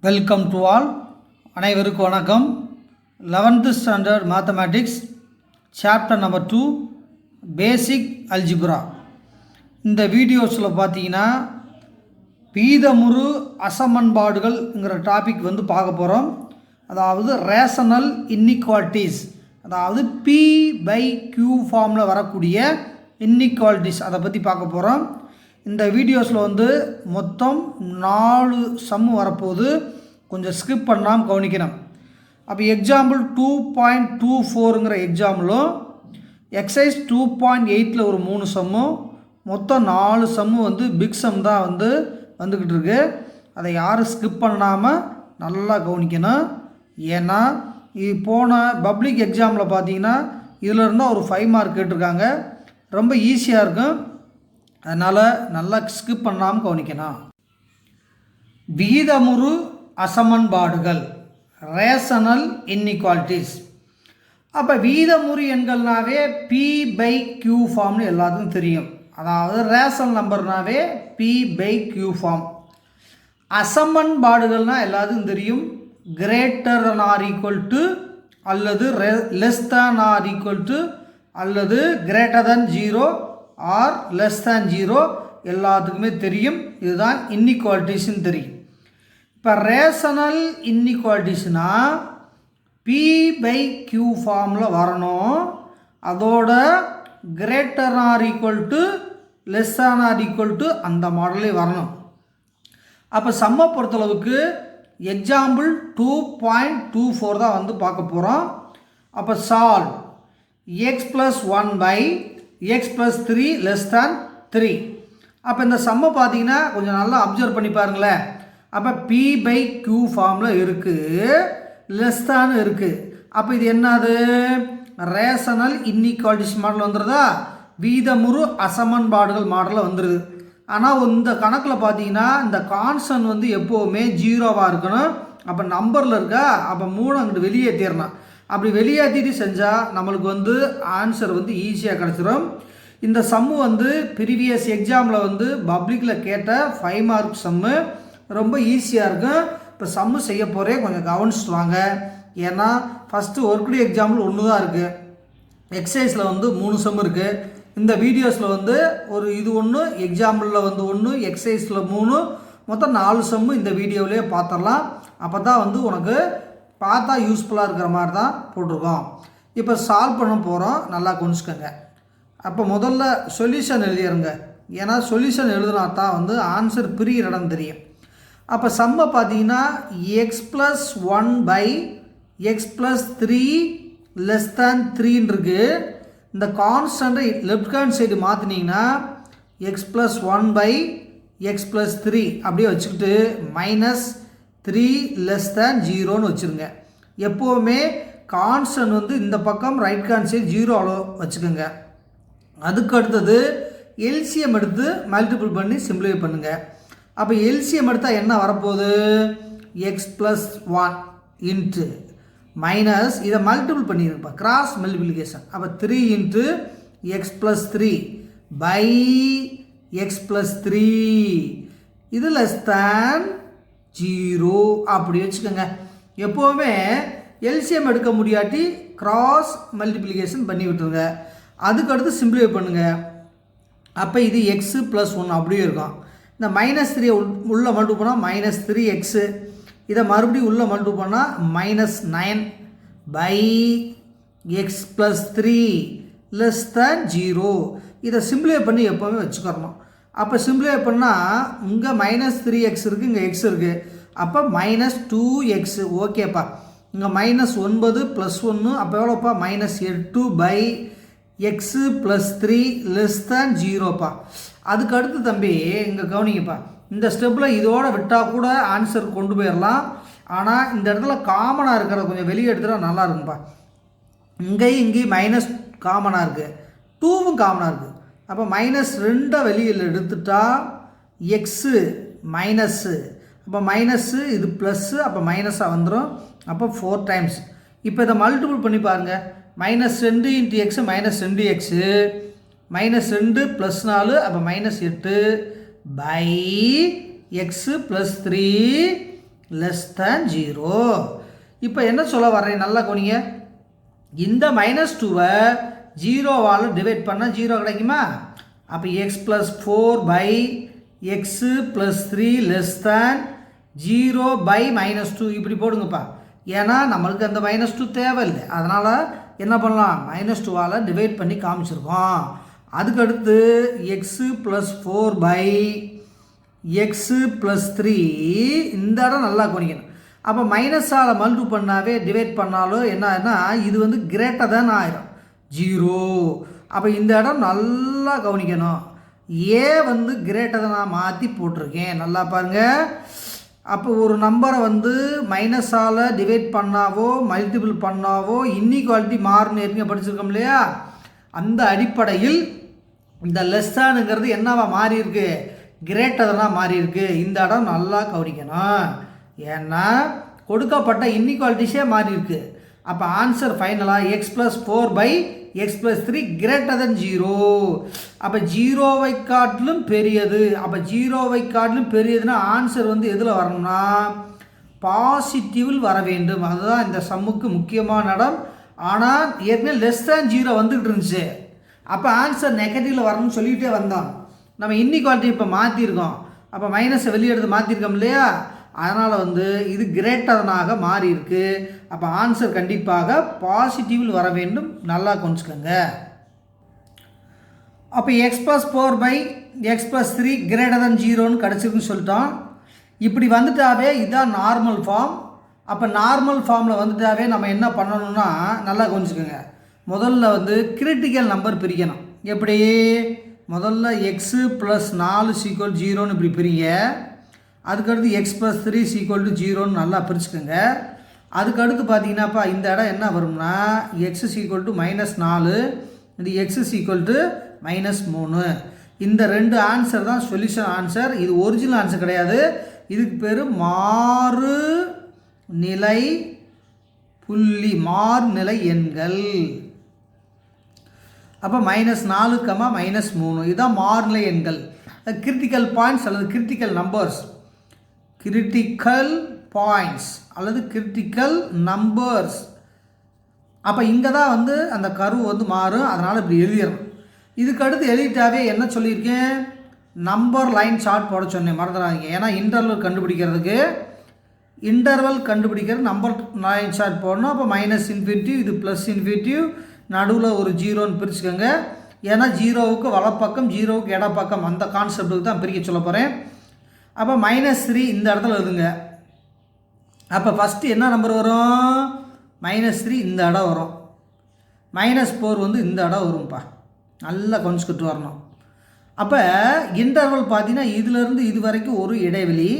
Welcome to all. அனைவருக்கும் வணக்கம். 11th standard mathematics chapter number 2 பேசிக் algebra. இந்த வீடியோஸில் பார்த்தீங்கன்னா வீதமுறு அசமன்பாடுகள்ங்கிற டாபிக் பார்க்க போகிறோம். அதாவது ரேஷனல் இன்இக்வாலிட்டிஸ், அதாவது பி பை கியூ ஃபார்மில் வரக்கூடிய இன்இக்வாலிட்டிஸ் அதை பற்றி பார்க்க போகிறோம். இந்த வீடியோஸில் மொத்தம் 4 சம்மு வரப்போகுது. கொஞ்சம் ஸ்கிப் பண்ணாமல் கவனிக்கணும். அப்போ எக்ஸாம்பிள் 2.24ங்கிற எக்ஸாம்பிளும் எக்ஸசைஸ் 2.8ல் ஒரு 3 சம்மும் மொத்தம் 4 சம்மு பிக் சம் தான் வந்துக்கிட்டு இருக்கு. அதை யாரும் ஸ்கிப் பண்ணாமல் நல்லா கவனிக்கணும். ஏன்னா இது போன பப்ளிக் எக்ஸாமில் பார்த்தீங்கன்னா இதில் இருந்தால் ஒரு 5 மார்க் கேட்டிருக்காங்க. ரொம்ப ஈஸியாக இருக்கும். அதனால் நல்லா ஸ்கிப் பண்ணாமல் கவனிக்கணும். விகிதமுறு அசமன்பாடுகள், ரேஷனல் இன்இக்வாலிட்டிஸ். அப்போ விகிதமுறு எண்கள்னாவே பி பை கியூ ஃபார்ம்னு எல்லாத்துக்கும் தெரியும். அதாவது ரேஷனல் நம்பர்னாவே பி பை கியூ ஃபார்ம். அசமன்பாடுகள்னால் எல்லாத்துக்கும் தெரியும். Greater than or equal to அல்லது less than or equal to அல்லது greater than 0 or less than 0 எல்லாத்துக்குமே தெரியும். இதுதான் இன்இக்வாலிட்டிஸ்ன்னு தெரியும். இப்போ ரேஷனல் இன்இக்வாலிட்டிஸ்னால் பி பை கியூ ஃபார்மில் வரணும். அதோட greater or equal to less than or equal to அந்த மாடலே வரணும். அப்போ சம்மை பொறுத்தளவுக்கு எக்ஸாம்பிள் 2.24 தான் பார்க்க போகிறோம். அப்போ solve x + 1 by x + 3 less than 3. அப்போ இந்த சம்மை பார்த்தீங்கன்னா கொஞ்சம் நல்லா அப்சர்வ் பண்ணி பாருங்களேன். அப்போ பி பை கியூ ஃபார்மில் இருக்குது, லெஸ் தான் இருக்குது. அப்போ இது என்னது? ரேஷனல் இன்இக்வாலிட்டிஸ் மாடல் வந்துடுதா? வீதமுறு அசமன்பாடுகள் மாடலில் வந்துடுது. ஆனால் இந்த கணக்கில் பார்த்தீங்கன்னா இந்த கான்ஸ்டன்ட் எப்போவுமே 0வாக இருக்கணும். அப்போ நம்பரில் இருக்கா, அப்போ 3 அங்கிட்டு வெளியேற்றிடணும். அப்படி வெளியேற்றிட்டு செஞ்சால் நம்மளுக்கு ஆன்சர் ஈஸியாக கிடச்சிரும். இந்த சம்மு ப்ரீவியஸ் எக்ஸாமில் பப்ளிக்கில் கேட்ட 5 மார்க் சம்மு. ரொம்ப ஈஸியாக இருக்கும். இப்போ சம்மு செய்ய போகிறே கொஞ்சம் கவனிச்சுட்டு வாங்க. ஏன்னா ஃபஸ்ட்டு ஒர்க்டே எக்ஸாம்பிள் 1 தான் இருக்குது. எக்ஸசைஸில் 3 சம்மு இருக்குது. இந்த வீடியோஸில் ஒரு இது 1, எக்ஸாம்பிளில் 1, எக்ஸசைஸில் 3, மொத்தம் 4 சம்மு இந்த வீடியோவிலே பார்த்துடலாம். அப்போ தான் உனக்கு பார்த்தா யூஸ்ஃபுல்லாக இருக்கிற மாதிரி தான் போட்டிருக்கோம். இப்போ சால்வ் பண்ண போகிறோம். நல்லா கொஞ்சிக்கோங்க. அப்போ முதல்ல சொல்யூஷன் எழுதிடுங்க. ஏன்னா சொல்யூஷன் எழுதுனா தான் ஆன்சர் பிரிகிற இடம் தெரியும். அப்போ சம்மை பார்த்தீங்கன்னா x plus 1 by x plus 3 less than 3 இருக்குது. இந்த கான்ஸ்டண்ட்டை லெஃப்ட் ஹேண்ட் சைடு மாற்றினீங்கன்னா x plus 1 by x plus 3 அப்படியே வச்சுக்கிட்டு மைனஸ் 3 லெஸ் தேன் 0ன்னு வச்சுருங்க. எப்போவுமே கான்ஸ்டன்ட் இந்த பக்கம் ரைட் ஹேண்ட் சைடு 0 அளவு வச்சுக்கோங்க. அதுக்கு அடுத்தது எல்சிஎம் எடுத்து மல்டிபிள் பண்ணி சிம்பிளிஃபை பண்ணுங்கள். அப்போ எல்சிஎம் எடுத்தால் என்ன வரப்போகுது? எக்ஸ் ப்ளஸ் 1 இன்ட்டு மைனஸ் இதை மல்டிபிள் பண்ணியிருப்பா, கிராஸ் மல்டிபிளிகேஷன். அப்போ 3 into x plus 3 by x plus 3 இது லெஸ் தேன் 0 அப்படி வச்சுக்கோங்க. எப்போவுமே எல்சிஎம் எடுக்க முடியாட்டி கிராஸ் மல்டிப்ளிகேஷன் பண்ணி விட்டுருங்க. அதுக்கடுத்து சிம்பிளிஃபை பண்ணுங்கள். அப்போ இது எக்ஸு ப்ளஸ் 1 அப்படியே இருக்கும். இந்த மைனஸ் 3 உள்ளே மல்டிபிள் பண்ணால் மைனஸ் 3x, இதை மறுபடியும் உள்ளே மல்டிபிள் பண்ணால் minus 9 by x plus 3 less than 0. இதை சிம்பிளிஃபை பண்ணி எப்போவுமே வச்சுக்கிறணும். அப்போ சிம்பிளிஃபை பண்ணால் இங்கே மைனஸ் 3x இருக்குது, இங்கே எக்ஸ் இருக்குது. அப்போ மைனஸ் 2x. ஓகேப்பா. இங்கே மைனஸ் 9 ப்ளஸ் 1 அப்போ எவ்வளோப்பா? Minus 8 by x plus 3 less than 0ப்பா. அதுக்கு அடுத்து தம்பி இங்கே கவனிங்கப்பா. இந்த ஸ்டெப்பில் இதோட விட்டால் கூட ஆன்சர் கொண்டு போயிடலாம். ஆனால் இந்த இடத்துல காமனாக இருக்கிறத கொஞ்சம் வெளியே எடுத்துகிட்டா நல்லா இருக்குப்பா. இங்கேயும் மைனஸ் காமனாக இருக்குது, 2வும் காமனாக இருக்குது. அப்போ மைனஸ் 2 வெளியில் எடுத்துட்டா எக்ஸு மைனஸ்ஸு, அப்போ மைனஸ்ஸு இது ப்ளஸ்ஸு, அப்போ மைனஸாக வந்துடும். அப்போ 4 டைம்ஸ். இப்போ இதை மல்டிபிள் பண்ணி பாருங்கள். Minus 2 into x minus 2x, minus 2 plus 4 அப்போ minus 8 by x plus 3 less than 0. இப்போ என்ன சொல்ல வர்றேன் நல்லா கவனிங்க. இந்த -2வை 0வால் டிவைட் பண்ணால் 0 கிடைக்குமா? அப்போ x+4/x+3 லெஸ் தேன் 0/-2 இப்படி போடுங்கப்பா. ஏன்னா நம்மளுக்கு அந்த -2 தேவையில்லை, அதனால் என்ன பண்ணலாம், -2வால் டிவைட் பண்ணி காமிச்சிருக்கோம். அதுக்கடுத்து x+4/x+3 இந்த இடம் நல்லா கவனிக்கணும். அப்போ மைனஸால் மல்டிபிள் பண்ணாவே டிவைட் பண்ணாலும் என்னன்னா இது வந்து கிரேட்டர் தான் ஆயிரும் 0. அப்போ இந்த இடம் நல்லா கவனிக்கணும். ஏ வந்து கிரேட்டர் தான் நான் மாற்றி போட்டிருக்கேன், நல்லா பாருங்கள். அப்போ ஒரு நம்பரை வந்து மைனஸால் டிவைட் பண்ணாவோ மல்டிபிள் பண்ணாவோ இன்இக்வாலிட்டி மாறுன்னு ஏற்கனவே படிச்சிருக்கோம் இல்லையா? அந்த அடிப்படையில் இந்த லெஸ்ஸானுங்கிறது என்னவா மாறி இருக்கு, கிரேட்டர்னா மாறி இருக்கு. இந்த இடம் நல்லா கவனிக்கணும். ஏன்னா கொடுக்கப்பட்ட இன்இக்வாலிட்டிஸே மாறி இருக்கு. அப்போ ஆன்சர் ஃபைனலாக x+4/x+3 கிரேட்டர் தென் 0. அப்போ 0வை காட்டிலும் பெரியது. அப்போ 0வை காட்டிலும் பெரியதுன்னா ஆன்சர் வந்து எதில் வரணும்னா பாசிட்டிவில் வர வேண்டும். அதுதான் இந்த சம்முக்கு முக்கியமான இடம். ஆனால் ஏற்கனவே லெஸ் தேன் 0 வந்துகிட்டு இருந்துச்சு. அப்போ ஆன்சர் நெகட்டிவில் வரணும்னு சொல்லிகிட்டே வந்தோம். நம்ம இன்இக்வாலிட்டி இப்போ மாற்றிருக்கோம். அப்போ மைனஸை வெளியே எடுத்து மாற்றிருக்கோம் இல்லையா? அதனால் வந்து இது கிரேட்டர்னாக மாறி இருக்கு. அப்போ ஆன்சர் கண்டிப்பாக பாசிட்டிவில் வர வேண்டும், நல்லா கொஞ்சிக்கோங்க. அப்போ x+4/x+3 கிரேட்டர் தென் 0ன்னு கிடச்சிருக்குன்னு சொல்லிட்டோம். இப்படி வந்துட்டாவே இதுதான் நார்மல் ஃபார்ம். அப்போ நார்மல் ஃபார்மில் வந்துட்டாவே நம்ம என்ன பண்ணணும்னா நல்லா கொஞ்சிக்கோங்க. முதல்ல வந்து கிரிட்டிக்கல் நம்பர் பிரிக்கணும். எப்படி? முதல்ல x+4 = 0ன்னு இப்படி பிரிங்க. அதுக்கடுத்து x+3 = 0ன்னு நல்லா பிரிச்சுக்கோங்க. அதுக்கடுத்து பார்த்தீங்கன்னாப்பா இந்த இடம் என்ன வரும்னா x -4, இது x -3. இந்த ரெண்டு ஆன்சர் தான் சொல்யூஷன் ஆன்சர். இது ஒரிஜினல் ஆன்சர் கிடையாது. இதுக்கு பேர் மாறுநிலை புள்ளி, மாறுநிலை எண்கள். அப்போ -4, -3 இதுதான் மாறுநிலை எண்கள். கிரிட்டிக்கல் பாயிண்ட்ஸ் அல்லது கிரிட்டிக்கல் நம்பர்ஸ், கிரிட்டிக்கல் பாயிண்ட்ஸ் அல்லது கிரிட்டிக்கல் நம்பர்ஸ். அப்போ இங்கே தான் வந்து அந்த கர்வ் வந்து மாறும். அதனால் இப்படி எழுதிடணும். இதுக்கடுத்து எழுதிட்டாவே என்ன சொல்லியிருக்கேன், நம்பர் லைன் சார்ட் போட சொன்னேன், மறந்துடாதீங்க. ஏன்னா இன்டர்வல் கண்டுபிடிக்கிறது நம்பர் லைன் சார்ட் போடணும். அப்போ -∞, இது +∞, நடுவில் ஒரு 0ன்னு பிரிச்சுக்கோங்க. ஏன்னா 0வுக்கு வலப்பக்கம் 0வுக்கு இடப்பக்கம் அந்த கான்செப்டுக்கு தான் பிரிக்க சொல்ல போகிறேன். அப்போ -3 இந்த இடத்துல எழுதுங்க. அப்போ ஃபஸ்ட்டு என்ன நம்பர் வரும், -3 இந்த இடம் வரும், -4 வந்து இந்த இடம் வரும்ப்பா, நல்லா கொஞ்சிக்கிட்டு வரணும். அப்போ இன்டர்வல் பார்த்தீங்கன்னா இதிலேருந்து இது வரைக்கும் ஒரு இடைவெளி,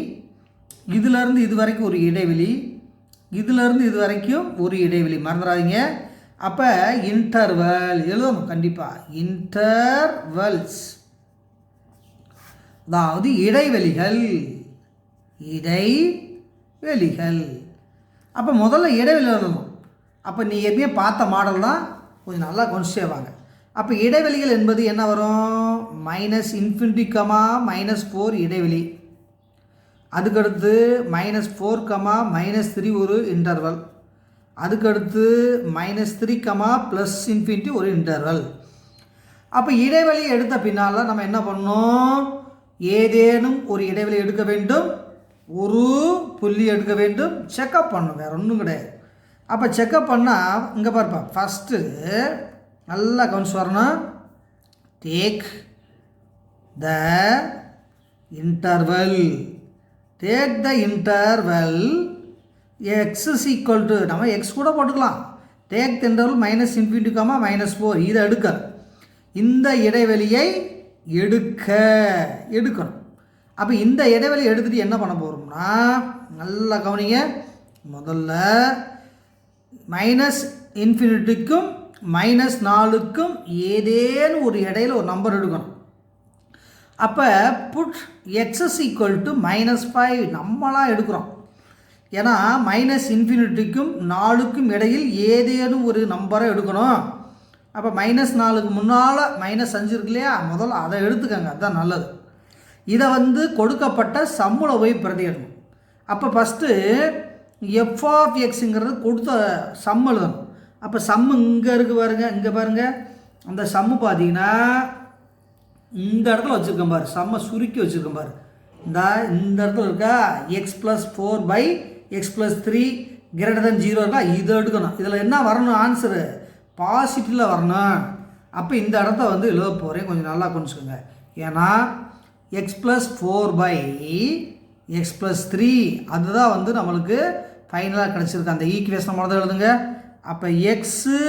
இதிலேருந்து இது வரைக்கும் ஒரு இடைவெளி, இதிலேருந்து இது வரைக்கும் ஒரு இடைவெளி, மறந்துடாதீங்க. அப்போ இன்டர்வல் எழுதணும் கண்டிப்பாக, இன்டர்வல்ஸ் அதாவது இடைவெளிகள். அப்போ முதல்ல இடைவெளி எழுதணும். அப்போ நீ எதுவுமே பார்த்த மாடல் தான், கொஞ்சம் நல்லா கொஞ்சம் வாங்க. அப்போ இடைவெளிகள் என்பது என்ன வரும், -∞, -4 இடைவெளி, அதுக்கடுத்து -4, -3 ஒரு இன்டர்வல், அதுக்கடுத்து -3, +∞ ஒரு இன்டர்வல். அப்போ இடைவெளி எடுத்த பின்னால் நம்ம என்ன பண்ணணும், ஏதேனும் ஒரு இடைவெளி எடுக்க வேண்டும், ஒரு புள்ளி எடுக்க வேண்டும், செக்கப் பண்ணணும், வேறு ஒன்றும் கிடையாது. அப்போ செக்கப் பண்ணால் இங்கே பாருப்பா, ஃபஸ்ட்டு நல்லா கவனிச்சு வரணும். டேக் த இன்டர்வல் x = நம்ம x கூட போட்டுக்கலாம். டேக் த இன்டர்வல் -∞, -4 இதை எடுக்க, இந்த இடைவெளியை எடுக்கணும். அப்போ இந்த இடைவெளி எடுத்துகிட்டு என்ன பண்ண போகிறோம்னா நல்லா கவனிங்க. முதல்ல -∞க்கும் -4க்கும் ஏதேனும் ஒரு இடையில ஒரு நம்பர் எடுக்கணும். அப்போ புட் x = நம்மளாக எடுக்கிறோம். ஏன்னா -∞க்கும் 4க்கும் இடையில் ஏதேனும் ஒரு நம்பரை எடுக்கணும். அப்போ -4க்கு முன்னால் -5 இருக்கு இல்லையா, முதல்ல அதை எடுத்துக்கோங்க, அதுதான் நல்லது. இதை வந்து கொடுக்கப்பட்ட சம்முல போய் பிரதியிடணும். அப்போ ஃபஸ்ட்டு எஃப் ஆஃப் எக்ஸுங்கிறது கொடுத்த சம் எழுதணும். அப்போ சம்மு இங்கே இருக்குது பாருங்கள், இங்கே பாருங்கள். அந்த சம்மு பார்த்தீங்கன்னா இந்த இடத்துல வச்சுருக்கேன் பாரு, சம்மை சுருக்கி வச்சுருக்கேன் பாரு. இந்த இடத்துல இருக்கா எக்ஸ் ப்ளஸ் 4 எக்ஸ் ப்ளஸ் 3 > 0 இருக்கா, இதை எடுக்கணும். இதில் என்ன வரணும், ஆன்சரு பாசிட்டிவில் வரணும். அப்போ இந்த இடத்த வந்து எழுத போகிறேன், கொஞ்சம் நல்லா கொஞ்சிக்கோங்க. ஏன்னா எக்ஸ் ப்ளஸ் 4 எக்ஸ் ப்ளஸ் 3 அதுதான் வந்து நம்மளுக்கு ஃபைனலாக கிடச்சிருக்கு. அந்த ஈக்குவேஷன் முதல்ல எழுதுங்க. அப்போ எக்ஸு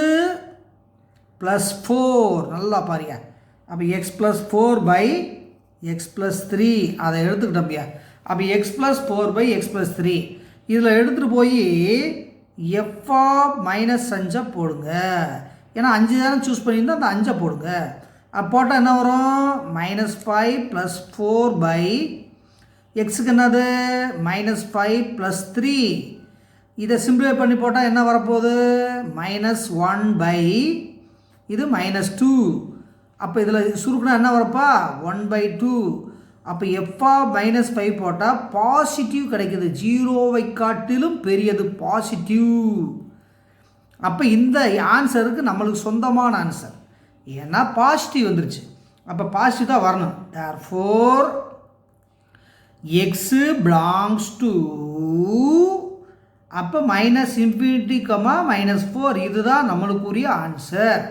ப்ளஸ் 4 நல்லா பாருங்க. அப்போ எக்ஸ் ப்ளஸ் 4 எக்ஸ் ப்ளஸ் 3 அதை எடுத்துக்கிட்டோம்யா. அப்போ எக்ஸ் ப்ளஸ் 4 எக்ஸ் ப்ளஸ் 3 இதில் எடுத்துகிட்டு போய் எஃப் ஆஃப் -5 போடுங்க. ஏன்னா 5 தானே சூஸ் பண்ணியிருந்தால் அந்த 5 போடுங்க. அப்போ போட்டால் என்ன வரும், -5 + 4 எக்ஸுக்கு என்னது -5 + 3. இதை சிம்பிளிஃபை பண்ணி போட்டால் என்ன வரப்போகுது, -1 இது -2. அப்போ இதில் சுருக்குனா என்ன வரப்பா 1/2. அப்போ எஃப் ஆஃப் -5 போட்டால் பாசிட்டிவ் கிடைக்குது, 0வை காட்டிலும் பெரியது பாசிட்டிவ். அப்போ இந்த ஆன்சருக்கு நம்மளுக்கு சொந்தமான ஆன்சர், ஏன்னா பாசிட்டிவ் வந்துருச்சு. அப்போ பாசிட்டிவ் தான் வரணும். therefore x belongs to அப்போ -∞, -4 இதுதான் நம்மளுக்குரிய ஆன்சர்.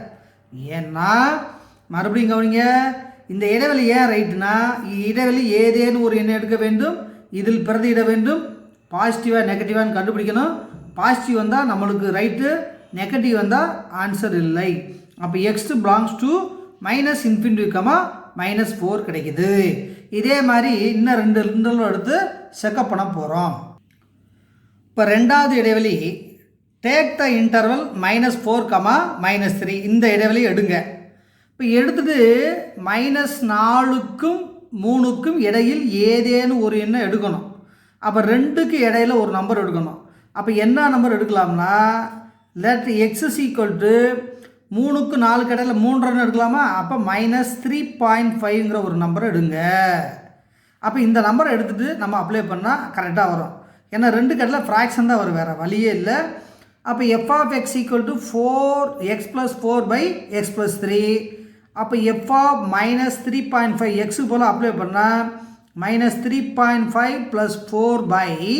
ஏன்னா மறுபடியும் கவனிங்க, இந்த இடைவெளி ஏன் ரைட்டுனா, இடைவெளி ஏதேனும் ஒரு எண்ணை எடுக்க வேண்டும், இதில் பிரதியிட வேண்டும், பாசிட்டிவாக நெகட்டிவான்னு கண்டுபிடிக்கணும். பாசிட்டிவ் வந்தால் நம்மளுக்கு ரைட்டு, நெகட்டிவ் வந்தால் ஆன்சர் இல்லை. அப்போ x belongs to -∞, -4 கிடைக்குது. இதே மாதிரி இன்னும் 2 இன்டர்வல் எடுத்து செக்கப் பண்ண போகிறோம். இப்போ ரெண்டாவது இடைவெளி டேக் த இன்டர்வல் -4, -3 இந்த இடைவெளி எடுங்க. இப்போ எடுத்துகிட்டு -4க்கும் 3க்கும் இடையில் ஏதேனும் ஒரு எண்ணை எடுக்கணும். அப்போ 2க்கு இடையில ஒரு நம்பர் எடுக்கணும். அப்போ என்ன நம்பர் எடுக்கலாம்னா, லெட் எக்ஸ் = 3க்கு 4க்கு இடையில 3 எடுக்கலாமா. அப்போ -3.5ங்கிற ஒரு நம்பரை எடுங்க. அப்போ இந்த நம்பரை எடுத்துகிட்டு நம்ம அப்ளை பண்ணால் கரெக்டாக வரும். ஏன்னா 2 கடையில் ஃப்ராக்ஷன் தான் வரும், வேறு வழியே இல்லை. அப்போ f of x = 4x + 4 x + 3. அப்போ எஃப் ஆஃப் -3.5 எக்ஸுக்கு போல் அப்ளை பண்ணால் -3.5 + 4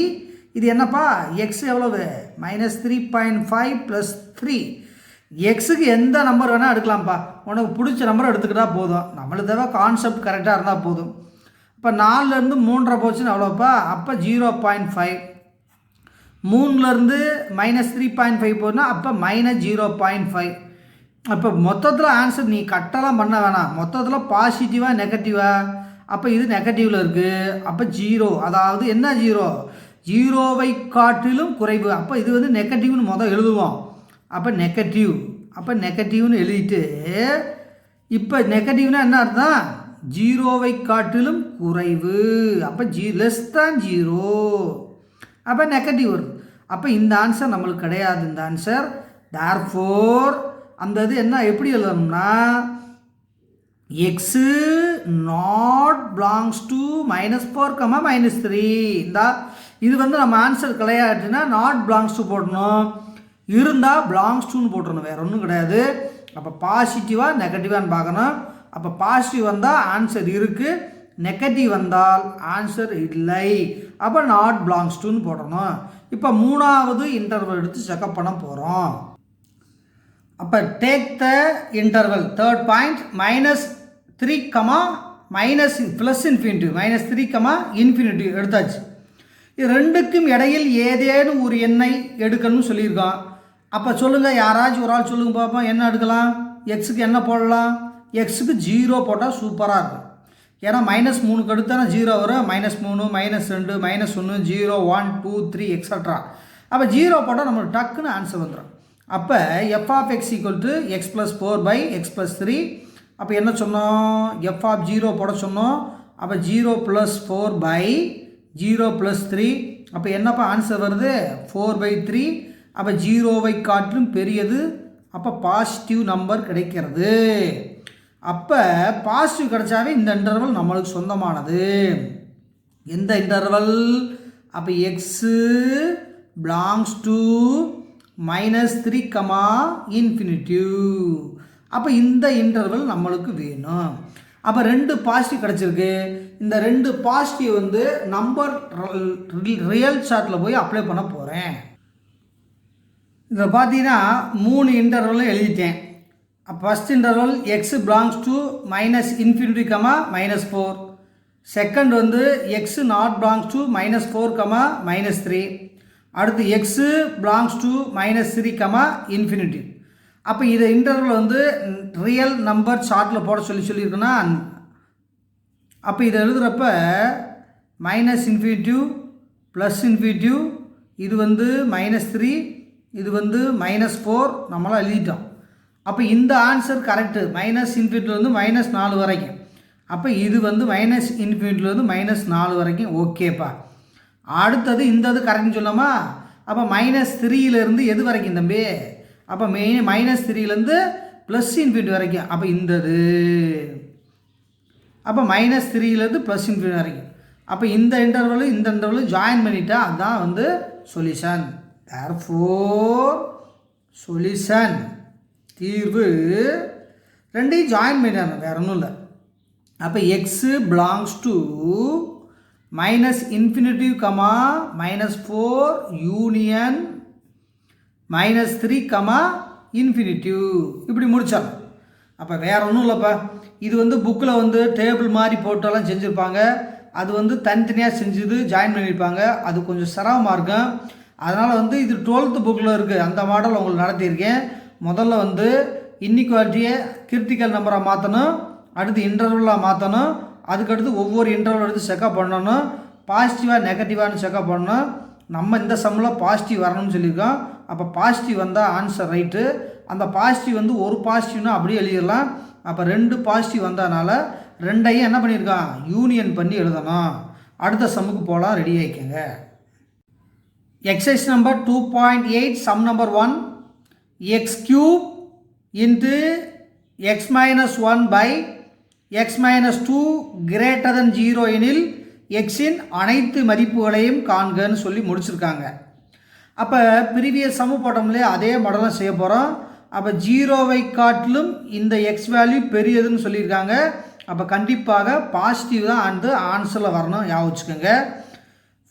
இது என்னப்பா எக்ஸ் எவ்வளவு -3.5 + 3. எக்ஸுக்கு எந்த நம்பர் வேணால் எடுக்கலாம்ப்பா, உனக்கு பிடிச்ச நம்பர் எடுத்துக்கிட்டால் போதும். நம்மளுக்கு தேவை கான்செப்ட் கரெக்டாக இருந்தால் போதும். இப்போ 4லேருந்து 3 போச்சுன்னு எவ்வளோப்பா, அப்போ 0.5. 3லேருந்து -3.5 போதுன்னா அப்போ -0.5. அப்போ மொத்தத்தில் ஆன்சர் நீ கட்டெல்லாம் பண்ண வேணாம், மொத்தத்தில் பாசிட்டிவாக நெகட்டிவாக. அப்போ இது நெகட்டிவில் இருக்குது, அப்போ 0, அதாவது என்ன 0வை காட்டிலும் குறைவு. அப்போ இது வந்து நெகட்டிவ்னு முதல் எழுதுவோம். அப்போ நெகட்டிவ், அப்போ நெகட்டிவ்னு எழுதிட்டு, இப்போ நெகட்டிவ்னா என்ன அர்த்தம், 0வை காட்டிலும் குறைவு. அப்போ <0 அப்போ நெகட்டிவ் வருது. அப்போ இந்த ஆன்சர் நம்மளுக்கு கிடையாது, இந்த ஆன்சர். therefore அந்த இது என்ன எப்படி எழுதணும்னா, எக்ஸு நாட் பிலாங்ஸ் டு -4, -3. இந்த இது வந்து நம்ம ஆன்சர் கிடையாதுன்னா நாட் பிலாங்ஸ் டு போடணும், இருந்தால் பிலாங்ஸ் டுன்னு போட்டுருணும், வேறு ஒன்றும் கிடையாது. அப்போ பாசிட்டிவாக நெகட்டிவான்னு பார்க்கணும். அப்போ பாசிட்டிவ் வந்தால் ஆன்சர் இருக்குது, நெகட்டிவ் வந்தால் ஆன்சர் இல்லை. அப்போ நாட் பிலாங்ஸ் டுன்னு போடணும். இப்போ 3வது இன்டர்வல் எடுத்து செக்கப் பண்ண போகிறோம். அப்போ take the interval 3rd point -3, -3, எடுத்தாச்சு. இது 2க்கும் இடையில் ஏதேனும் ஒரு எண்ணை எடுக்கணும்னு சொல்லியிருக்கோம். அப்போ சொல்லுங்கள், யாராச்சும் ஒரு ஆள் சொல்லுங்கள் பார்ப்போம், என்ன எடுக்கலாம். எக்ஸுக்கு என்ன போடலாம், எக்ஸுக்கு 0 போட்டால் சூப்பராக இருக்கும். ஏன்னா -3க்கு அடுத்தான 0 வரும், -3, -2, -1, 0, 1, 2, 3 எக்ஸட்ரா. அப்போ 0 போட்டால் நம்மளுக்கு டக்குன்னு ஆன்சர் வந்துடும். அப்போ f of x = x + 4 x + 3. அப்போ என்ன சொன்னோம், எஃப் ஆஃப் 0 போட சொன்னோம். அப்போ 0 + 4 0 + 3. அப்போ என்னப்பா ஆன்சர் வருது 4/3. அப்போ 0வை காட்டிலும் பெரியது, அப்போ பாசிட்டிவ் நம்பர் கிடைக்கிறது. அப்போ பாசிட்டிவ் கிடைச்சாவே இந்த இன்டர்வல் நம்மளுக்கு சொந்தமானது. எந்த இன்டர்வல், அப்போ x belongs to -3 comma infinitive. அப்போ இந்த இன்டர்வல் நம்மளுக்கு வேணும். அப்போ 2 பாசிட்டிவ் கிடச்சிருக்கு. இந்த 2 பாசிட்டிவ் வந்து நம்பர் ரியல் சார்ட்டில் போய் அப்ளை பண்ண போகிறேன். இதில் பார்த்தீங்கன்னா 3 இன்டர்வலும் எழுதிட்டேன். First interval X belongs to -∞, -4. Second வந்து எக்ஸ் நாட் பிலாங்ஸ் டு -4, -3. அடுத்து எக்ஸு பிலாங்ஸ் டு -3, இன்ஃபினிட்டி. அப்போ இதை இன்டர்வல் வந்து ரியல் நம்பர் சார்ட்டில் போட சொல்லியிருக்குன்னா, அப்போ இதை எழுதுகிறப்ப -∞, +∞, இது வந்து -3, இது வந்து -4 நம்மளாம் எழுதிட்டோம். அப்போ இந்த ஆன்சர் கரெக்டு. -∞ -4 வரைக்கும். அப்போ இது வந்து -∞ -4 வரைக்கும் ஓகேப்பா. அடுத்தது இந்த இது கரெக்டுன்னு சொல்லாமா. அப்போ -3 எது வரைக்கும் தம்பி? அப்போ -3 +∞ வரைக்கும். அப்போ இந்தது அப்போ -3 +∞ வரைக்கும். அப்போ இந்த இன்டர்வலும் ஜாயின் பண்ணிட்டா அதுதான் வந்து சொல்யூஷன். தேர்ஃபோர் சொல்யூஷன் தீர்வு ரெண்டையும் ஜாயின் பண்ணிட்டாங்க, வேற ஒன்றும் இல்லை. அப்போ x belongs to -∞, -4 union -3, infinitive இப்படி முடித்தாங்க. அப்போ வேறு ஒன்றும் இல்லைப்பா. இது வந்து புக்கில் வந்து டேபிள் மாதிரி போட்டெல்லாம் செஞ்சுருப்பாங்க. அது வந்து தனித்தனியாக செஞ்சது ஜாயின் பண்ணியிருப்பாங்க. அது கொஞ்சம் சிரமமாக இருக்கும். அதனால் வந்து இது 12th புக்கில் இருக்குது. அந்த மாடல் உங்களுக்கு நடத்தியிருக்கேன். முதல்ல வந்து இன்இக்வாலிட்டியை கிரிட்டிக்கல் நம்பராக மாற்றணும், அடுத்து இன்டர்வலாக மாற்றணும், அதுக்கடுத்து ஒவ்வொரு இன்டர்வல் எடுத்து செக்அப் பண்ணணும், பாசிட்டிவாக நெகட்டிவானு செக்அப் பண்ணணும். நம்ம இந்த சம்மில் பாசிட்டிவ் வரணும்னு சொல்லியிருக்கோம். அப்போ பாசிட்டிவ் வந்தால் ஆன்சர் ரைட்டு. அந்த பாசிட்டிவ் வந்து ஒரு பாசிட்டிவ்னா அப்படியே எழுதிடலாம். அப்போ 2 பாசிட்டிவ் வந்ததுனால ரெண்டையும் என்ன பண்ணியிருக்கான், யூனியன் பண்ணி எழுதணும். அடுத்த சம்முக்கு போகலாம், ரெடி ஆகிக்கங்க. Exercise number 2.8 sum number 1. x³ into x - 1 பை x - 2 > 0 எனில் எக்ஸின் அனைத்து மதிப்புகளையும் காண்கன்னு சொல்லி முடிச்சிருக்காங்க. அப்போ ப்ரீவியஸ் சம்மு போட்டோம்லே அதே மாடலாம் செய்ய போகிறோம். அப்போ 0வை காட்டிலும் இந்த எக்ஸ் வேல்யூ பெரியதுன்னு சொல்லியிருக்காங்க. அப்போ கண்டிப்பாக பாசிட்டிவ் தான் அந்த ஆன்சரில் வரணும், ஞாபகம் வச்சுக்கோங்க.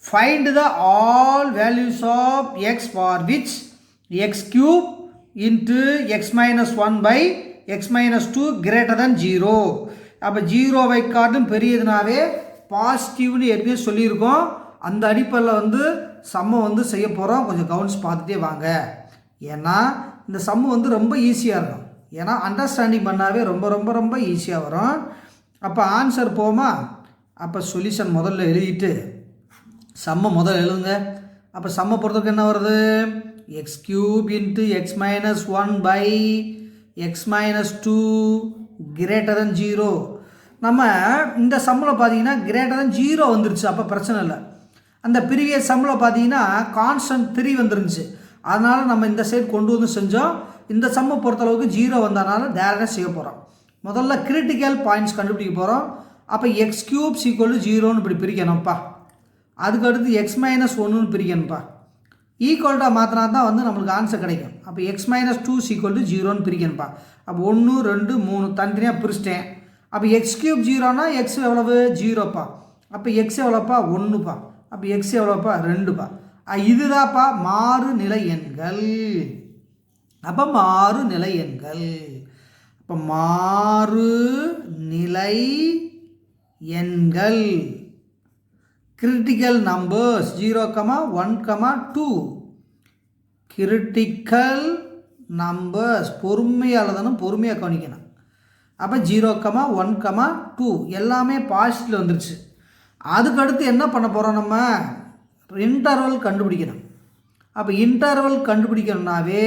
Find the all values of x for which x³ into x - 1 பை x - 2 > 0. அப்போ 0வை காட்டும் பெரியதுனாவே பாசிட்டிவ்னு ஏற்கனவே சொல்லியிருக்கோம். அந்த அடிப்படையில் வந்து சம்மை வந்து செய்ய போகிறோம். கொஞ்சம் கவனிச்சு பார்த்துட்டே வாங்க. ஏன்னா இந்த சம்மு வந்து ரொம்ப ஈஸியாக இருக்கும். ஏன்னா அண்டர்ஸ்டாண்டிங் பண்ணாவே ரொம்ப ரொம்ப ரொம்ப ஈஸியாக வரும். அப்போ ஆன்சர் போமா. அப்போ சொல்யூஷன் முதல்ல எழுதிட்டு சம்மை முதல்ல எழுதுங்க. அப்போ சம்மை பொறுத்தவரைக்கும் என்ன வருது, x³ இன்ட்டு x - 1 பை x - 2 > 0. நம்ம இந்த சம்மில் பார்த்தீங்கன்னா > 0 வந்துருச்சு. அப்போ பிரச்சனை இல்லை. அந்த ப்ரீவியஸ் சம்மில் பார்த்தீங்கன்னா கான்ஸ்டன்ட் 3 வந்துருந்துச்சு. அதனால் நம்ம இந்த சைடு கொண்டு வந்து செஞ்சோம். இந்த சம்மை பொறுத்தளவுக்கு 0 வந்தனால டேரெக்டாக செய்ய போகிறோம். முதல்ல கிரிட்டிக்கல் பாயிண்ட்ஸ் கண்டுபிடிக்க போகிறோம். அப்போ x³ = 0ன்னு இப்படி பிரிக்கணும்ப்பா. அதுக்கடுத்து x - 1ன்னு பிரிக்கணும்ப்பா. ஈக்குவல்ட்டாக மாற்றினா தான் வந்து நம்மளுக்கு ஆன்சர் கிடைக்கும். அப்போ x - 2 = 0ன்னு பிரிக்கணும்ப்பா. அப்போ 1 2 3 தனித்தனியாக பிரிச்சிட்டேன். அப்போ x³ 0னா x எவ்வளவு 0ப்பா. அப்போ x எவ்வளோப்பா 1ப்பா. அப்போ x எவ்வளோப்பா 2ப்பா. இதுதான்ப்பா மாறுநிலை எண்கள். அப்போ மாறுநிலை எண்கள். அப்போ மாறுநிலை எண்கள் கிரிட்டிக்கல் நம்பர்ஸ் 0, 1, 2. கிரிட்டிக்கல் நம்பர்ஸ் பொறுமையாக எழுதணும், பொறுமையாக கவனிக்கணும். அப்போ 0, 1, 2 எல்லாமே பாசிட்டிவ் வந்துருச்சு. அதுக்கடுத்து என்ன பண்ண போகிறோம், நம்ம இன்டர்வல் கண்டுபிடிக்கணும். அப்போ இன்டர்வல் கண்டுபிடிக்கணும்னாவே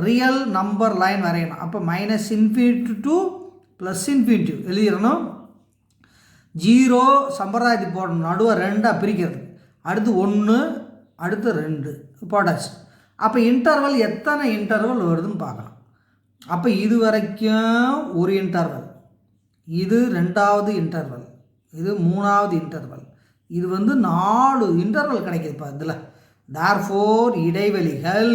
ரியல் நம்பர் லைன் வரையணும். அப்போ -∞ to +∞ எழுதிடணும். 0 சம்பிரதாயத்துக்கு போடணும், நடுவை 2ஆக பிரிக்கிறது. அடுத்து 1, அடுத்து 2 போட்டாச்சு. அப்போ இன்டர்வல் எத்தனை இன்டர்வல் வருதுன்னு பார்க்கலாம். அப்போ இது வரைக்கும் ஒரு இன்டர்வல், இது 2வது இன்டர்வல், இது 3வது இன்டர்வல், இது வந்து 4 இன்டர்வல் கிடைக்குதுப்பா இதில். therefore இடைவெளிகள்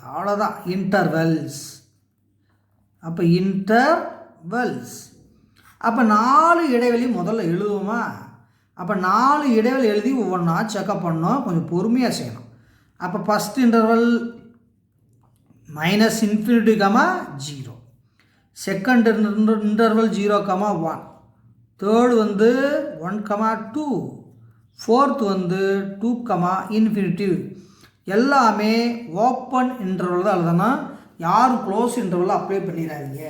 அவ்வளோதான், இன்டர்வல்ஸ். அப்போ இன்டர்வல்ஸ். அப்போ 4 இடைவெளி முதல்ல எழுதுவோமா? அப்போ 4 இடைவெளி எழுதி ஒவ்வொன்றா செக்அப் பண்ணோம், கொஞ்சம் பொறுமையாக செய்யணும். அப்போ first interval -∞, 0. Second interval 0, 1. Third வந்து 1, 2. ஃபோர்த் வந்து 2, எல்லாமே ஓப்பன் இன்டர்வல் தான் எழுதணும். யாரும் க்ளோஸ் இன்டர்வல் அப்ளை பண்ணிடாதீங்க.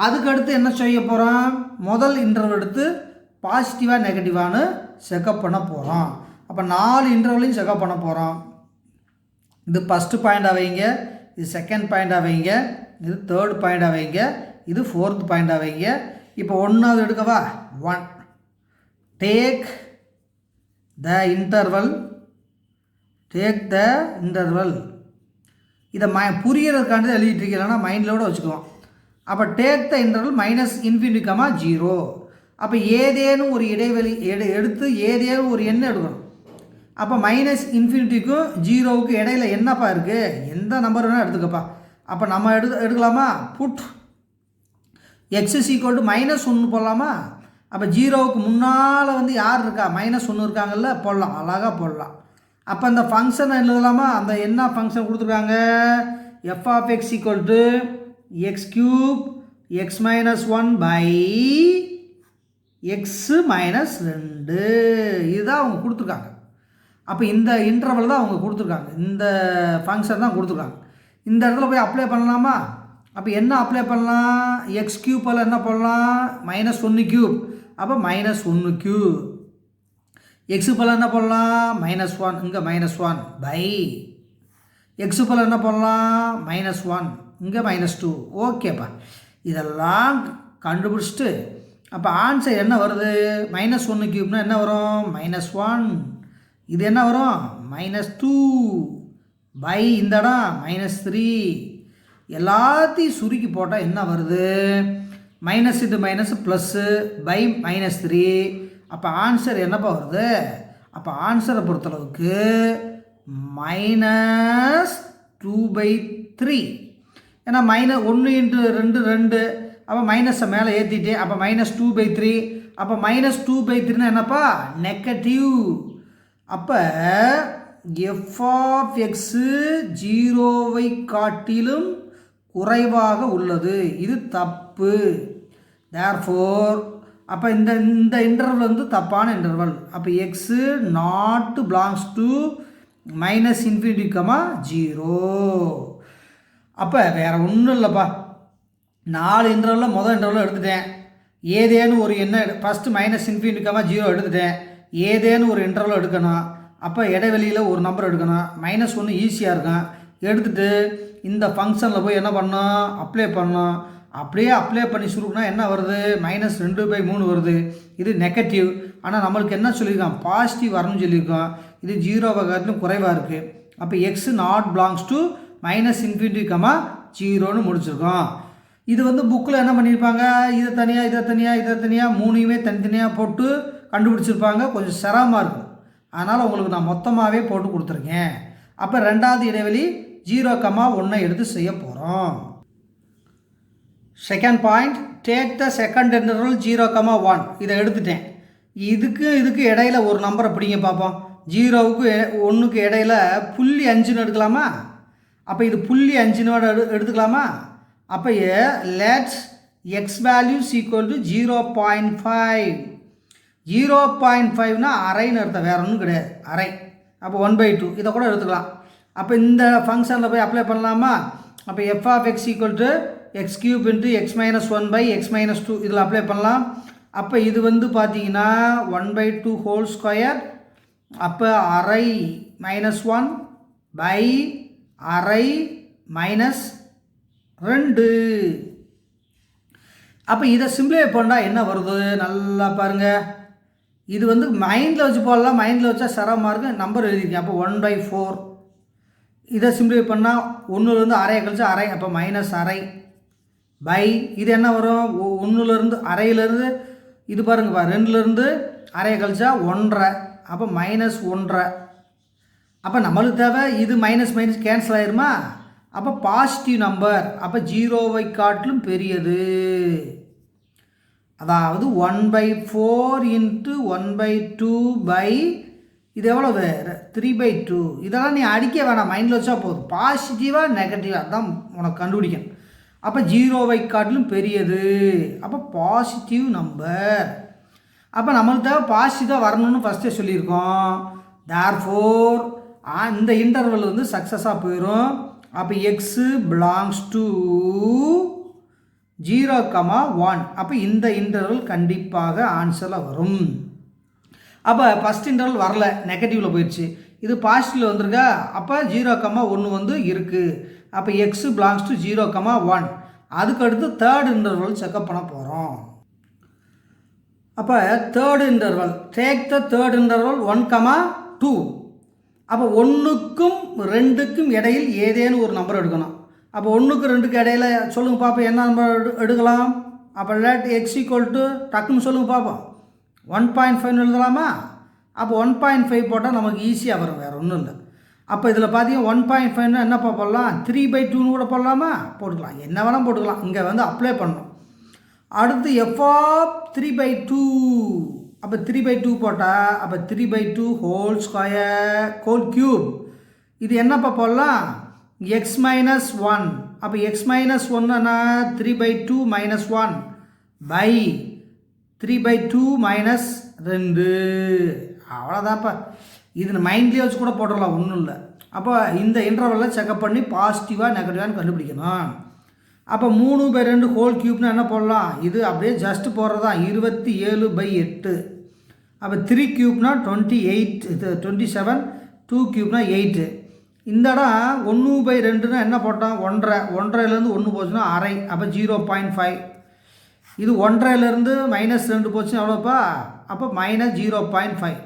அதுக்கடுத்து என்ன செய்ய போகிறோம்? முதல் இன்டர்வல் எடுத்து பாசிட்டிவாக நெகட்டிவானு செக்அப் பண்ண போகிறோம். அப்போ 4 இன்டர்வலையும் செக்அப் பண்ண போகிறோம். இது ஃபஸ்ட்டு பாயிண்டாக வைங்க, இது செகண்ட் பாயிண்டாக வைங்க, இது தேர்ட் பாயிண்டாக வைங்க, இது ஃபோர்த் பாயிண்டாக வைங்க. இப்போ 1வது எடுக்கவா? 1. Take the interval. இதை புரியறதுக்காண்டி எழுதிட்டுருக்கீங்கன்னா மைண்டிலோட வச்சுக்குவோம். அப்போ டேக் த இன்டர்வல் -∞, 0. அப்போ ஏதேனும் ஒரு இடைவெளி எடுத்து ஏதேனும் ஒரு எண்ணை எடுக்கணும். அப்போ -∞ 0 இடையில என்னப்பா இருக்குது? எந்த நம்பர் வேணால் எடுத்துக்கப்பா. அப்போ நம்ம எடுக்கலாமா? புட் x -1 போடலாமா? அப்போ 0க்கு முன்னால் வந்து யார் இருக்கா? -1 இருக்காங்கல்ல, போடலாம், அழகாக போடலாம். அப்போ அந்த ஃபங்க்ஷனை எழுதலாமா? அந்த என்ன ஃபங்க்ஷன் கொடுத்துருக்காங்க? f of x = x³ x - 1/x-2. இதுதான் அவங்க கொடுத்துருக்காங்க. அப்போ இந்த இன்டர்வல் தான் அவங்க கொடுத்துருக்காங்க, இந்த ஃபங்க்ஷன் தான் கொடுத்துருக்காங்க. இந்த இடத்துல போய் அப்ளை பண்ணலாமா? அப்போ என்ன அப்ளை பண்ணலாம்? x³ என்ன பண்ணலாம்? -1³ அப்போ -1³ x என்ன பண்ணலாம்? -1, இங்கே -1 x என்ன பண்ணலாம்? -1, இங்கே -2. ஓகேப்பா, இதெல்லாம் கண்டுபிடிச்சிட்டு அப்போ ஆன்சர் என்ன வருது? -1³ என்ன வரும்? -1. இது என்ன வரும்? -2 இந்த இடம் -3. எல்லாத்தையும் சுருக்கி போட்டால் என்ன வருது? -∞ ப்ளஸ்ஸு -3. அப்போ ஆன்சர் என்னப்பா வருது? அப்போ ஆன்சரை பொறுத்தளவுக்கு -2/3. ஏன்னா -1 × 2 2. அப்போ மைனஸை மேலே ஏற்றிட்டே, அப்போ -2/3. அப்போ -2/3 என்னப்பா? நெகட்டிவ். அப்போ f of x 0வை காட்டிலும் குறைவாக உள்ளது, இது தப்பு. therefore அப்போ இந்த இன்டர்வல் வந்து தப்பான இன்டர்வல். அப்போ x not belongs to -∞, 0. அப்போ வேறு ஒன்றும் இல்லைப்பா, 4 இன்டர்வலில் முதல் இன்டர்வலில் எடுத்துட்டேன். ஏதேனும் ஒரு என்ன ஃபஸ்ட்டு -∞, 0 எடுத்துட்டேன். ஏதேனும் ஒரு இன்டர்வல் எடுக்கணும். அப்போ இடைவெளியில் ஒரு நம்பர் எடுக்கணும். -1 ஈஸியாக இருக்கும். எடுத்துகிட்டு இந்த ஃபங்க்ஷனில் போய் என்ன பண்ணணும்? அப்ளை பண்ணணும். அப்படியே அப்ளை பண்ணி சுருக்குனா என்ன வருது? -2/3 வருது. இது நெகட்டிவ். ஆனால் நம்மளுக்கு என்ன சொல்லியிருக்கோம்? பாசிட்டிவ் வரணும்னு சொல்லியிருக்கோம். இது 0வை காட்டிலும் குறைவாக இருக்குது. அப்போ x not belongs to -∞, 0ன்னு முடிச்சிருக்கோம். இது வந்து புக்கில் என்ன பண்ணியிருப்பாங்க? இதை தனியாக 3யுமே தனித்தனியாக போட்டு கண்டுபிடிச்சிருப்பாங்க. கொஞ்சம் சிரமமாக இருக்கும். அதனால் உங்களுக்கு நான் மொத்தமாகவே போட்டு கொடுத்துருக்கேன். அப்போ 2வது இடைவெளி 0, 1 எடுத்து செய்ய போகிறோம். Second point, take the second interval 0, 1. இதை எடுத்துட்டேன். இதுக்கு இடையில ஒரு நம்பரை பிடிங்க பார்ப்போம். 0க்கு 1க்கு இடையில 0.5ன்னு எடுக்கலாமா? அப்போ இது 0.5 எடுத்துக்கலாமா? அப்போ let's x values equal to 0.5. 0.5னா அரைன்னு அர்த்தம், வேறு ஒன்றும் கிடையாது, அரை. அப்போ 1/2 இதை கூட எடுத்துக்கலாம். அப்போ இந்த ஃபங்க்ஷனில் போய் அப்ளை பண்ணலாமா? அப்போ f of x = x³ × x - 1/x-2 இதில் அப்ளை பண்ணலாம். அப்போ இது வந்து பார்த்தீங்கன்னா 1/2². அப்போ அரை -1 அரை -2. அப்போ இதை சிம்பிளிஃபை பண்ணால் என்ன வருது? நல்லா பாருங்கள். இது வந்து மைண்டில் வச்சு போடலாம், மைண்டில் வச்சா சிரமமாக இருக்குது. நம்பர் எழுதிருக்கேன். அப்போ 1/4. இதை சிம்பிளிஃபை பண்ணால் 1லேருந்து அரையை கழிச்சு அரை, அப்போ -1/2 இது என்ன வரும்? 1லேருந்து அரையிலேருந்து இது பாருங்கப்பா, 2லேருந்து அரையை கழிச்சா 1.5, அப்போ -1.5. அப்போ நம்மளுக்கு தேவை இது மைனஸ் மைனஸ் கேன்சல் ஆயிருமா, அப்போ பாசிட்டிவ் நம்பர், அப்போ 0வை காட்டிலும் பெரியது. அதாவது 1/4 × 1/2 இது எவ்வளவு 3/2. இதெல்லாம் நீ அடிக்க வேணாம், மைண்டில் வச்சா போதும். பாசிட்டிவாக நெகட்டிவாக தான் உனக்கு கண்டுபிடிக்கணும். அப்போ 0வை காட்டிலும் பெரியது, அப்போ பாசிட்டிவ் நம்பர். அப்போ நம்மளுக்கு தேவை பாசிட்டிவாக வரணும்னு ஃபஸ்ட்டே சொல்லியிருக்கோம். தேர்ஃபோர் இந்த இன்டர்வல் வந்து சக்ஸஸாக போயிடும். அப்போ எக்ஸு பிலாங்ஸ் டு 0,1. அப்போ இந்த இன்டர்வல் கண்டிப்பாக ஆன்சரில் வரும். அப்போ ஃபஸ்ட் இன்டர்வல் வரல, நெகட்டிவில் போயிடுச்சு. இது பாசிட்டிவில் வந்திருக்கா, அப்போ 0,1 வந்து இருக்குது. அப்போ எக்ஸு பிலாங்ஸ் டு 0,1. அதுக்கடுத்து தேர்ட் இன்டர்வல் செக்அப் பண்ண போகிறோம். அப்போ third interval, take the third interval 1,2. அப்போ 1க்கும் 2க்கும் இடையில் ஏதேனும் ஒரு நம்பர் எடுக்கணும். அப்போ 1க்கு 2க்கு இடையில சொல்லுங்கள் பார்ப்போம், என்ன நம்பர் எடுக்கலாம். அப்போ லெட் எக்ஸ் ஈக்குவல் டு டக்குன்னு சொல்லுங்கள் பார்ப்போம், 1.5 எழுதலாமா. அப்போ 1.5 போட்டால் நமக்கு ஈஸியாக வரும், வேறு ஒன்றும் இல்லை. அப்போ இதில் பார்த்தீங்கன்னா 1.5 என்னப்பா போடலாம், 3/2 கூட போடலாமா, போட்டுக்கலாம், என்ன வேணால் போட்டுக்கலாம். இங்கே வந்து அப்ளை பண்ணணும். அடுத்து f(3/2). அப்போ 3/2 போட்டால் அப்போ 3/2 ஹோல் ஸ்கொயர் ஹோல் க்யூப். இது என்னப்பா போடலாம், x-1. அப்போ x-1ன்னா 3/2 - 1 பை 3/2 - 2. அவ்வளோதான்ப்பா. இது மைண்ட்லேயே வச்சு கூட போட்டுடலாம், ஒன்றும் இல்லை. அப்போ இந்த இன்டர்வலில் செக்அப் பண்ணி பாசிட்டிவாக நெகட்டிவான்னு கண்டுபிடிக்கணும். அப்போ 3/2 ஹோல் க்யூப்னா என்ன போடலாம், இது அப்படியே ஜஸ்ட் போடுறது தான், 27/8. அப்போ 3 க்யூப்னா 28, இது 27, 2 க்யூப்னா 8. இந்த இடம் 1/2னா என்ன போட்டோம், 1.5, 1.5லேருந்து 1 போச்சுன்னா அரை, அப்போ 0.5. இது 1.5லேருந்து -2 போச்சுன்னா எவ்வளோப்பா, அப்போ -0.5.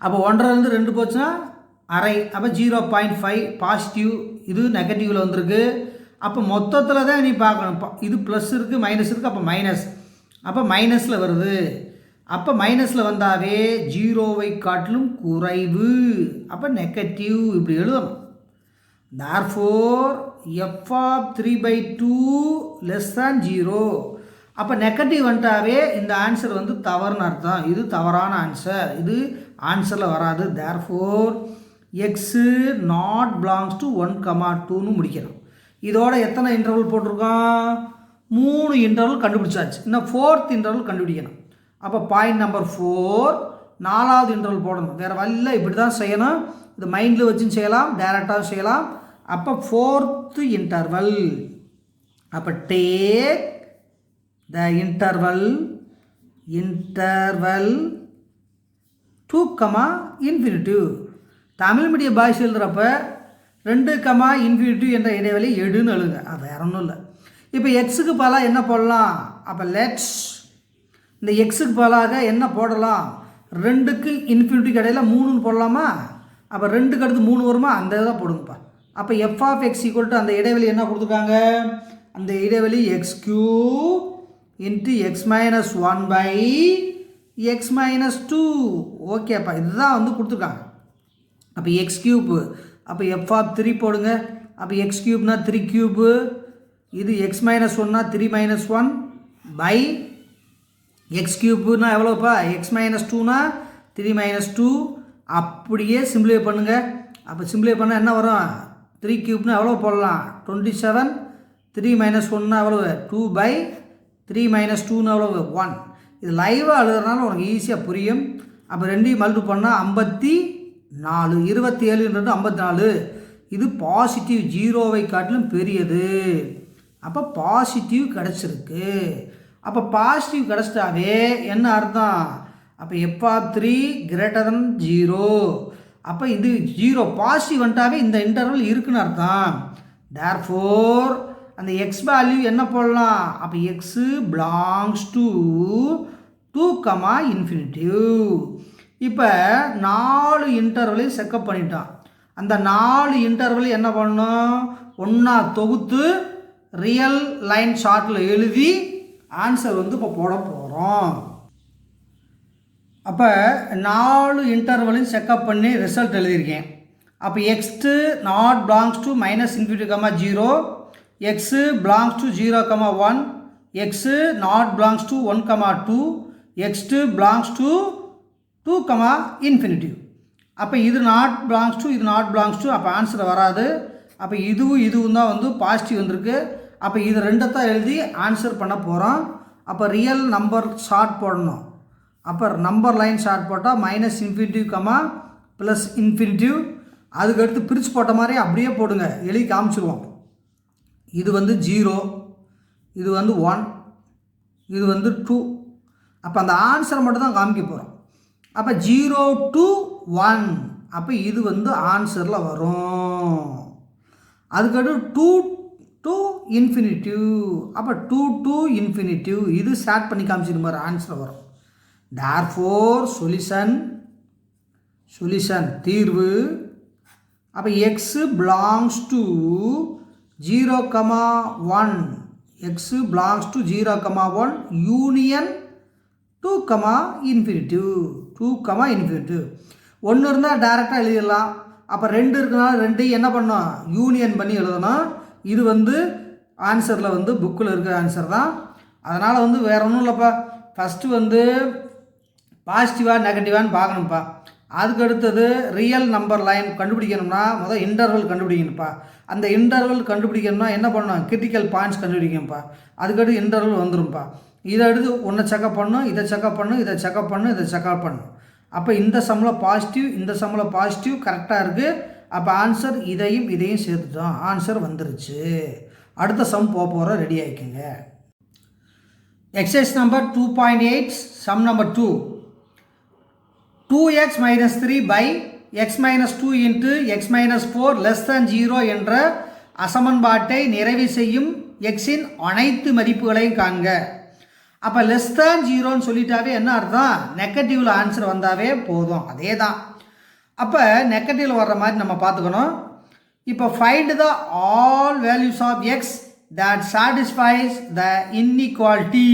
அப்போ 1.5லேருந்து 2 போச்சுன்னா அரை, அப்போ 0.5 பாசிட்டிவ். இது நெகட்டிவில் வந்திருக்கு. அப்போ மொத்தத்தில் தான் நீ பார்க்கணும். இது ப்ளஸ் இருக்குது மைனஸ் இருக்குது, அப்போ மைனஸ், அப்போ மைனஸில் வருது. அப்போ மைனஸில் வந்தாவே 0வை காட்டிலும் குறைவு, அப்போ நெகட்டிவ் இப்படி எழுதணும். Therefore f(3/2) < 0. அப்போ நெகட்டிவ் வந்துட்டாவே இந்த ஆன்சர் வந்து தவறுன்னு அர்த்தம். இது தவறான ஆன்சர், இது ஆன்சரில் வராது. Therefore x not belongs to 1,2ன்னு முடிக்கணும். இதோட எத்தனை இன்டர்வல் போட்டிருக்கோம், 3 இன்டர்வல் கண்டுபிடிச்சாச்சு. இன்னும் 4th இன்டர்வல் கண்டுபிடிக்கணும். அப்போ பாயிண்ட் நம்பர் 4, 4வது இன்டர்வல் போடணும். வேறு வழியில் இப்படி தான் செய்யணும். இது மைண்டில் வச்சும் செய்யலாம், டைரெக்டாகவும் செய்யலாம். அப்போ 4th இன்டர்வல், அப்போ take the interval 2,∞. Tamil medium boys எழுதுகிறப்ப 2,∞ என்ற இடைவெளி எடுன்னு எழுதுங்க, அது வேற ஒன்றும் இல்லை. இப்போ எக்ஸுக்கு பதிலாக என்ன போடலாம், அப்போ லெட்ஸ் இந்த எக்ஸுக்கு பதிலாக என்ன போடலாம், 2க்கு ∞ இடையில 3ன்னு போடலாமா. அப்போ 2க்கு அடுத்து 3 வருமா, அந்த இதில் போடுங்கப்பா. அப்போ f(x) = அந்த இடைவெளி என்ன கொடுத்துருக்காங்க, அந்த இடைவெளி x³ × x-1/x-2. ஓகேப்பா, இதுதான் வந்து கொடுத்துருக்காங்க. அப்போ x³ அப்போ f(3) போடுங்க. அப்போ x³ 3³ இது x-1 3 - 1 பை x³ எவ்வளோப்பா, x-2 3 - 2. அப்படியே சிம்பிளிஃபை பண்ணுங்கள். அப்போ சிம்பிளிஃபை பண்ணால் என்ன வரும், 3³ எவ்வளோ போடலாம், 27, 3 - 1 எவ்வளவு 2/3 - 2 எவ்வளவு 1. இது லைவாக எழுதுறதுனால உனக்கு ஈஸியாக புரியும். அப்போ 2ஐயும் மல்டிபிள் பண்ணால் 54, 27 54. இது பாசிட்டிவ், 0வை காட்டிலும் பெரியது. அப்போ பாசிட்டிவ் கிடச்சிருக்கு. அப்போ பாசிட்டிவ் கிடச்சிட்டாவே என்ன அர்த்தம், அப்போ f(3) > 0. அப்போ இது 0 பாசிட்டிவ் வந்துட்டாவே இந்த இன்டர்வல் இருக்குன்னு அர்த்தம். தேர்ஃபோர் அந்த எக்ஸ் வேல்யூ என்ன போடலாம், அப்போ எக்ஸு பிலாங்ஸ் டு 2,∞. இப்போ 4 இன்டர்வலையும் செக்கப் பண்ணிட்டான். அந்த 4 இன்டர்வலையும் என்ன பண்ணணும், ஒன்றா தொகுத்து ரியல் லைன் சார்ட்டில் எழுதி ஆன்சர் வந்து இப்போ போட போகிறோம். அப்போ 4 இன்டர்வலையும் செக்அப் பண்ணி ரிசல்ட் எழுதியிருக்கேன். அப்போ x not belongs to -∞, 0, x belongs to 0, 1, x not belongs to 1, 2, x belongs to 2, ∞. அப்போ இது நாட் பிலாங்ஸ் டு, இது நாட் பிலாங்ஸ் டு, அப்போ ஆன்சர் வராது. அப்போ இதுவும் தான் வந்து பாசிட்டிவ் வந்திருக்கு. அப்போ இது ரெண்டத்தான் எழுதி ஆன்சர் பண்ண போகிறோம். அப்போ ரியல் நம்பர் ஷார்ட் போடணும். அப்போ நம்பர் லைன் ஷார்ட் போட்டால் -∞, +∞. அதுக்கடுத்து பிரித்து போட்ட மாதிரி அப்படியே போடுங்க, எழுதி காமிச்சிருவோம். இது வந்து 0, இது வந்து 1, இது வந்து 2. அப்போ அந்த ஆன்சரை மட்டும் தான் காமிக்க போகிறோம். அப்போ 0 to 1, அப்போ இது வந்து ஆன்சரில் வரும். அதுக்கடுத்து 2 to ∞, அப்போ 2 to ∞, இது ஸ்டார்ட் பண்ணி காமிச்சிரு மாதிரி ஆன்சர் வரும். therefore சொல்யூஷன் தீர்வு. அப்போ x belongs to 0, 1, x belongs to 0, 1, union 2, ∞. 1 இருந்தால் டேரெக்டாக எழுதிடலாம். அப்போ 2 இருக்கனால 2 என்ன பண்ணோம், யூனியன் பண்ணி எழுதணும். இது வந்து ஆன்சரில் வந்து புக்கில் இருக்கிற ஆன்சர் தான். அதனால் வந்து வேறு ஒன்றும் இல்லைப்பா. ஃபஸ்ட்டு வந்து பாசிட்டிவாக நெகட்டிவான்னு பார்க்கணும்ப்பா. அதுக்கு அடுத்தது ரியல் நம்பர் லைன் கண்டுபிடிக்கணும்னா முதல் இன்டர்வல் கண்டுபிடிக்கணும்ப்பா. அந்த இன்டர்வல் கண்டுபிடிக்கணும்னா என்ன பண்ணணும், கிரிட்டிக்கல் பாயிண்ட்ஸ் கண்டுபிடிக்கணும்ப்பா. அதுக்கடுத்து இன்டர்வல் வந்துடும்ப்பா. இதை அடுத்து ஒன்றை செக்அப் பண்ணணும், இதை செக்அப் பண்ணணும், இதை செக்அப் பண்ணணும், இதை செக்அப் பண்ணணும். அப்போ இந்த சம்மில் பாசிட்டிவ், இந்த சம்மில் பாசிட்டிவ் கரெக்டாக இருக்குது. அப்போ ஆன்சர் இதையும் சேர்த்துட்டோம், ஆன்சர் வந்துருச்சு. அடுத்த சம் போகிறோம், ரெடி ஆகிக்குங்க. Exercise number 2.8, sum number 2. 2x - 3 by x - 2 into x - 4 <0 என்ற அசமன்பாட்டை நிறைவு செய்யும் எக்ஸின் அனைத்து மதிப்புகளையும் காண்க. அப்போ <0ன்னு சொல்லிட்டாவே என்ன அர்த்தம், நெகட்டிவில் ஆன்சர் வந்தாவே போதும், அதே தான். அப்போ நெகட்டிவில் வர்ற மாதிரி நம்ம பார்த்துக்கணும். இப்போ find the all values of x that satisfies the inequality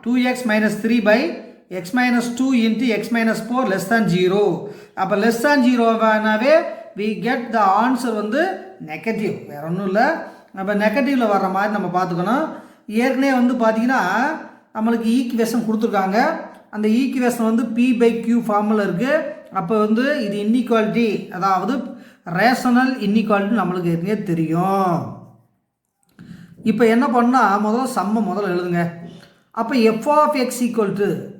2x - 3 by x - 2 into x - 4 <0. அப்போ <0 we get the answer வந்து நெகட்டிவ், வேறு ஒன்றும் இல்லை. அப்போ நெகட்டிவில் வர்ற மாதிரி நம்ம பார்த்துக்கணும். ஏற்கனவே வந்து பார்த்திங்கன்னா நம்மளுக்கு ஈக்குவேஷன் கொடுத்துருக்காங்க. அந்த ஈக்குவேஷன் வந்து p/q ஃபார்மில் இருக்குது. அப்போ வந்து இது இன்இக்வாலிட்டி, அதாவது ரேஷனல் இன்இக்வாலிட்டி நம்மளுக்கு ஏற்கனவே தெரியும். இப்போ என்ன பண்ணால் முதல்ல எழுதுங்க. அப்போ f(x)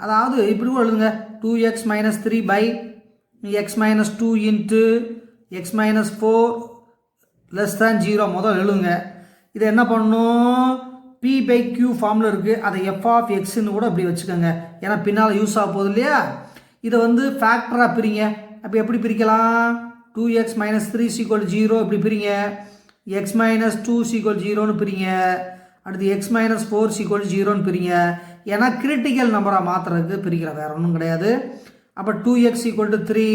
அதாவது இப்படி கூட எழுதுங்க, 2x - 3 by x - 2 into x - 4 <0 முதல்ல எழுதுங்க. இதை என்ன பண்ணணும், p/q ஃபார்மில் இருக்குது, அதை f(x)ன்னு கூட இப்படி வச்சுக்கோங்க, ஏன்னா பின்னால் யூஸ் ஆக போகுது இல்லையா. இதை வந்து ஃபேக்டராக பிரிங்க. அப்போ எப்படி பிரிக்கலாம், 2x - 3 = 0 இப்படி பிரிங்க, x - 2 = 0ன்னு பிரிங்க, அடுத்து x - 4 = 0ன்னு பிரிங்க. ஏன்னா கிரிட்டிக்கல் நம்பராக மாற்றுறதுக்கு பிரிக்கிற, வேறு ஒன்றும் கிடையாது. அப்போ 2x = 3,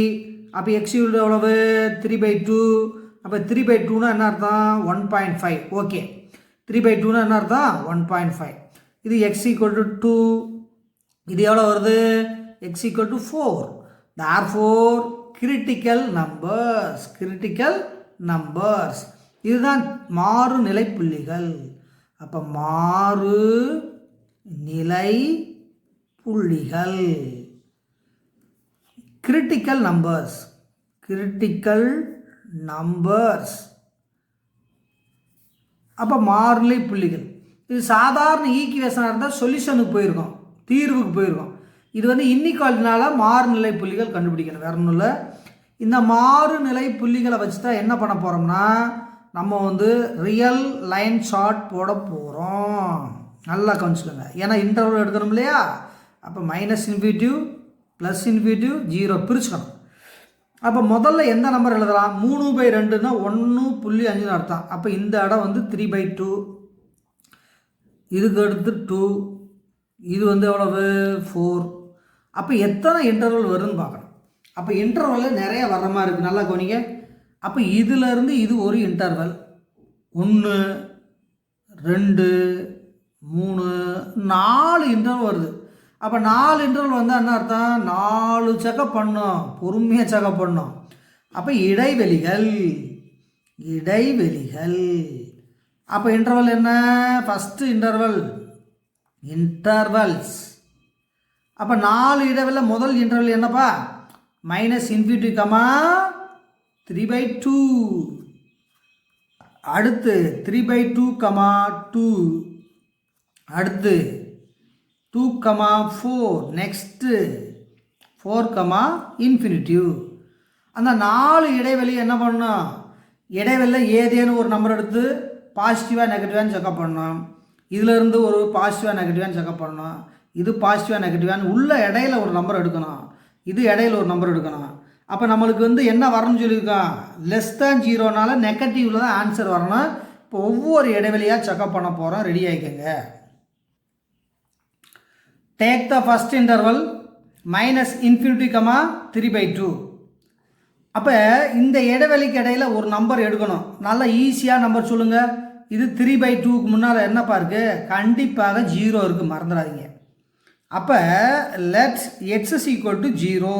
அப்போ x எவ்வளவு 3/2. அப்போ 3/2னா என்ன அர்த்தம், 1.5. ஓகே, 3/2னா என்ன அர்த்தம், 1.5. இது x = 2, இது எவ்வளோ வருது, x = 4. therefore கிரிட்டிக்கல் நம்பர்ஸ் இதுதான் மாறு நிலை புள்ளிகள். அப்போ மாறு நிலை புள்ளிகள் கிரிட்டிக்கல் நம்பர்ஸ். அப்போ மாறுநிலை புள்ளிகள். இது சாதாரண ஈக்குவேஷனாக இருந்தால் சொல்யூஷனுக்கு போயிருக்கோம், தீர்வுக்கு போயிருக்கோம். இது வந்து இன்இக்வாலிட்டினால மாறுநிலை புள்ளிகள் கண்டுபிடிக்கணும், வேற ஒன்றும் இல்லை. இந்த மாறுநிலை புள்ளிகளை வச்சு தான் என்ன பண்ண போகிறோம்னா நம்ம வந்து ரியல் லைன் ஷார்ட் போட போகிறோம். நல்லா கவனிச்சுக்கோங்க, ஏன்னா இன்டர்வல் எடுக்கணும் இல்லையா. அப்போ -∞, +∞, 0 பிரிச்சுக்கணும். அப்போ முதல்ல எந்த நம்பர் எழுதலாம், 3/2ன்னா 1.5ன்னு அர்த்தம். அப்போ இந்த இடம் வந்து 3/2, இதுக்கு அடுத்து 2, இது வந்து எவ்வளவு 4. அப்போ எத்தனை இன்டர்வல் வரும்னு பார்க்கணும். அப்போ இன்டர்வல் நிறைய வர்ற மாதிரி இருக்குது, நல்லா கவனிங்க. அப்போ இதிலேருந்து இது ஒரு இன்டர்வல், 1, 2, 3, 4 இன்டர்வல் வருது. அப்போ 4 இன்டர்வல் வந்தால் என்ன அர்த்தம்? 4 செக்கப் பண்ணணும், பொறுமையாக செக்கப் பண்ணணும். அப்போ இடைவெளிகள். அப்போ இன்டர்வல் என்ன? First intervals. அப்போ 4 இடைவெளியில் முதல் இன்டர்வல் என்னப்பா? -∞, 3/2. அடுத்து 3/2, 2. அடுத்து 2, 4. நெக்ஸ்ட்டு 4, அந்த 4 இடைவெளி என்ன பண்ணணும்? இடைவெளியில் ஏதேனும் ஒரு நம்பர் எடுத்து பாசிட்டிவாக நெகட்டிவான்னு செக்அப் பண்ணணும். இதிலிருந்து ஒரு பாசிட்டிவாக நெகட்டிவான்னு செக்அப் பண்ணணும். இது பாசிட்டிவாக நெகட்டிவான்னு உள்ள இடையில ஒரு நம்பர் எடுக்கணும். இது இடையில ஒரு நம்பர் எடுக்கணும். அப்போ நம்மளுக்கு என்ன வரணும்னு சொல்லியிருக்கான்? <0 நெகட்டிவில் தான் ஆன்சர் வரணும். இப்போ ஒவ்வொரு இடைவெளியாக செக்அப் பண்ண போகிறோம். ரெடி ஆகிக்கங்க. Take the first interval -∞, 3/2. அப்போ இந்த இடைவெளிக்கு இடையில் ஒரு நம்பர் எடுக்கணும். நல்லா ஈஸியாக நம்பர் சொல்லுங்கள். இது 3/2க்கு முன்னால் என்னப்பா இருக்குது? கண்டிப்பாக 0 இருக்குது, மறந்துடாதீங்க. அப்போ லெட் x = 0.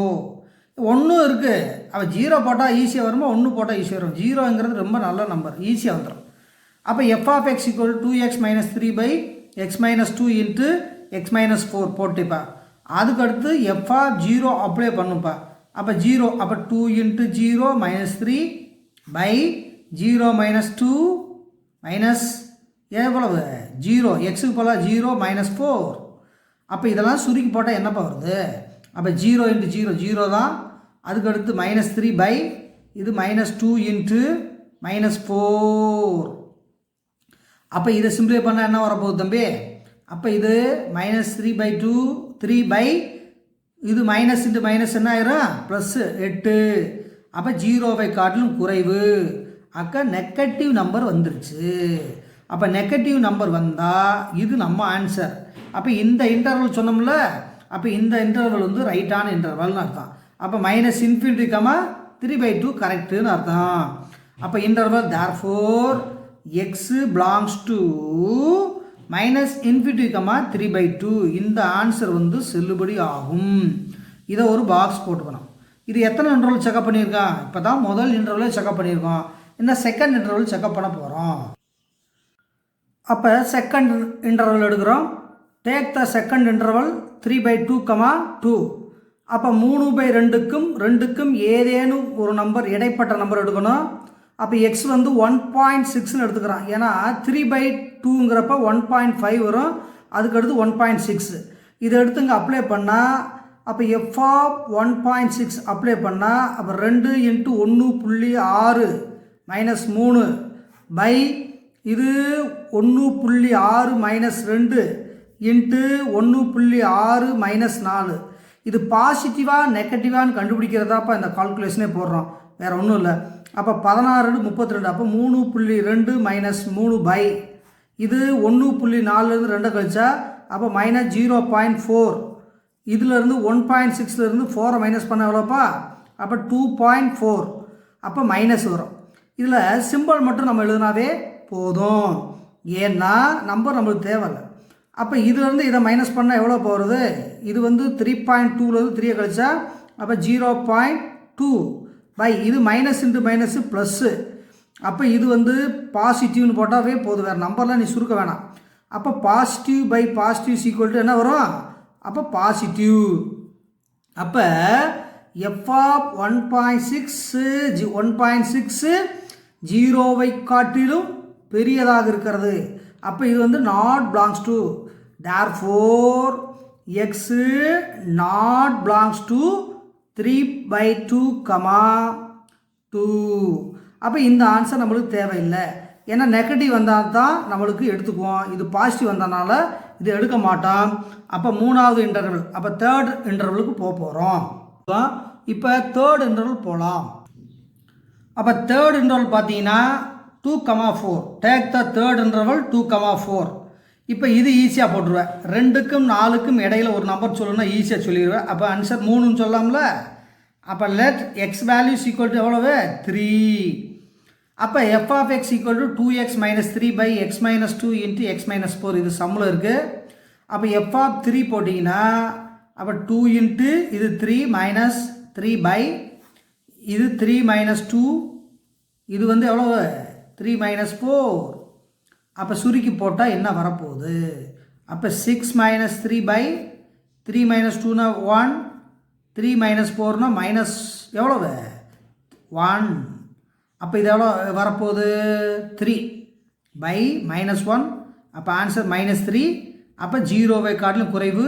1 இருக்குது. அப்போ 0 போட்டால் ஈஸியாக வருமா? 1 போட்டால் ஈஸியாக வரும். 0ங்கிறது ரொம்ப நல்ல நம்பர், ஈஸியாக வந்துடும். அப்போ f(x) = 2x - 3/x - 2 × x - 4 போட்டுப்பா. அதுக்கடுத்து f(0) அப்ளை பண்ணுப்பா. அப்போ 0, அப்போ 2 × 0 -3/0 - 2 மைனஸ் எவ்வளவு? 0. எக்ஸுக்கு போல 0 -4. அப்போ இதெல்லாம் சுருக்கி போட்டால் என்னப்பா வருது? அப்போ 0 × 0 0 தான். அதுக்கடுத்து -3 இது -2 × -4. அப்போ இதை சிம்பிளை பண்ணால் என்ன வரப்போகுது தம்பி? அப்போ இது -3/2 3 இது மைனஸ் இன்ட்டு மைனஸ் என்ன ஆயிரும்? +8. அப்போ 0வை காட்டிலும் குறைவு. அக்கா நெகட்டிவ் நம்பர் வந்துருச்சு. அப்போ நெகட்டிவ் நம்பர் வந்தால் இது நம்ம ஆன்சர். அப்போ இந்த இன்டர்வல் சொன்னோம்ல, அப்போ இந்த இன்டர்வல் ரைட்டான இன்டர்வல்னு அர்த்தம். அப்போ -∞, 3/2 கரெக்டுன்னு அர்த்தம். அப்போ interval therefore x belongs to -∞, 3/2. இந்த ஆன்சர் செல்லுபடி ஆகும். இதை ஒரு பாக்ஸ் போட்டுக்கணும். இது எத்தனை இன்டர்வல் செக்அப் பண்ணியிருக்கோம்? இப்போ தான் முதல் இன்டர்வலே செக்அப் பண்ணியிருக்கோம். இந்த செகண்ட் இன்டர்வல் செக்அப் பண்ண போகிறோம். அப்போ செகண்ட் இன்டர்வல் எடுக்கிறோம். Take the second interval 3/2, 2. அப்போ 3/2க்கும் 2க்கும் ஏதேனும் ஒரு நம்பர் இடைப்பட்ட நம்பர் எடுக்கணும். அப்போ எக்ஸ் 1.6ன்னு எடுத்துக்கிறான். ஏன்னா 3/2ங்கிறப்ப 1.5 வரும். அதுக்கடுத்து 1.6. இதை எடுத்து இங்கே அப்ளை பண்ணால் அப்போ f(1.6) அப்ளை பண்ணால் அப்போ 2 × 1.6 -3 இது 1.6 -2 × 1.6 -4. இது பாசிட்டிவாக நெகட்டிவான்னு கண்டுபிடிக்கிறதாப்பா இந்த கால்குலேஷனே போடுறோம், வேறு ஒன்றும் இல்லை. அப்போ 16 32. அப்போ 3.2 -3 இது 1.4லேருந்து 2 கழிச்சா அப்போ -0.4. இதிலேருந்து 1.6லேருந்து 4 மைனஸ் பண்ண எவ்வளோப்பா? அப்போ 2.4. அப்போ மைனஸ் வரும். இதில் சிம்பிள் மட்டும் நம்ம எழுதினாவே போதும், ஏன்னா நம்பர் நம்மளுக்கு தேவையில்லை. அப்போ இதுலேருந்து இதை மைனஸ் பண்ணால் எவ்வளோ போகிறது? இது 3.2லேருந்து 3 கழிச்சா அப்போ 0.2 இது மைனஸ் இன்ட்டு மைனஸு ப்ளஸ்ஸு. அப்போ இது பாசிட்டிவ்னு போட்டாவே போதும், வேறு நம்பர்லாம் நீ சுருக்க வேணாம். அப்போ பாசிட்டிவ் பை பாசிட்டிவ் ஈக்குவல் என்ன வரும்? அப்போ பாசிட்டிவ். அப்போ f(1.6) 0வை காட்டிலும் பெரியதாக இருக்கிறது. அப்போ இது not belongs to, therefore x not belongs to 3/2, 2. அப்போ இந்த ஆன்சர் நம்மளுக்கு தேவையில்லை, ஏன்னா நெகட்டிவ் வந்தால் தான் நம்மளுக்கு எடுத்துக்குவோம். இது பாசிட்டிவ் வந்தனால இது எடுக்க மாட்டோம். அப்போ மூணாவது இன்டர்வல், அப்போ தேர்ட் இன்டர்வலுக்கு போகிறோம். இப்போ தேர்ட் இன்டர்வல் போகலாம். அப்போ தேர்ட் இன்டர்வல் பார்த்தீங்கன்னா 2, 4. Take the third interval 2, 4. இப்போ இது ஈஸியாக போட்டுருவேன். 2க்கும் 4க்கும் இடையில ஒரு நம்பர் சொல்லணும்னா ஈஸியாக சொல்லிடுவேன். அப்போ ஆன்சர் 3ன்னு சொல்லலாம்ல. அப்போ let X values equal to எவ்வளவு? 3. அப்போ f(x) = 2x - 3/x - 2 × x - 4. இது சம்மில் இருக்குது. அப்போ எஃப் ஆஃப் 3 போட்டிங்கன்னா அப்போ 2 இன்ட்டு இது 3 மைனஸ் 3 பை இது 3 மைனஸ் 2 இது வந்து எவ்வளோ 3 மைனஸ் 4. அப்போ சுருக்கி போட்டால் என்ன வரப்போகுது? அப்போ 6 மைனஸ் 3 பை 3 மைனஸ் 2னா 1, 3 மைனஸ் 4னா மைனஸ் எவ்வளவு 1. அப்போ இது எவ்வளோ வரப்போகுது 3 பை மைனஸ் 1. அப்போ ஆன்சர் மைனஸ் 3. அப்போ 0வை காட்டிலும் குறைவு.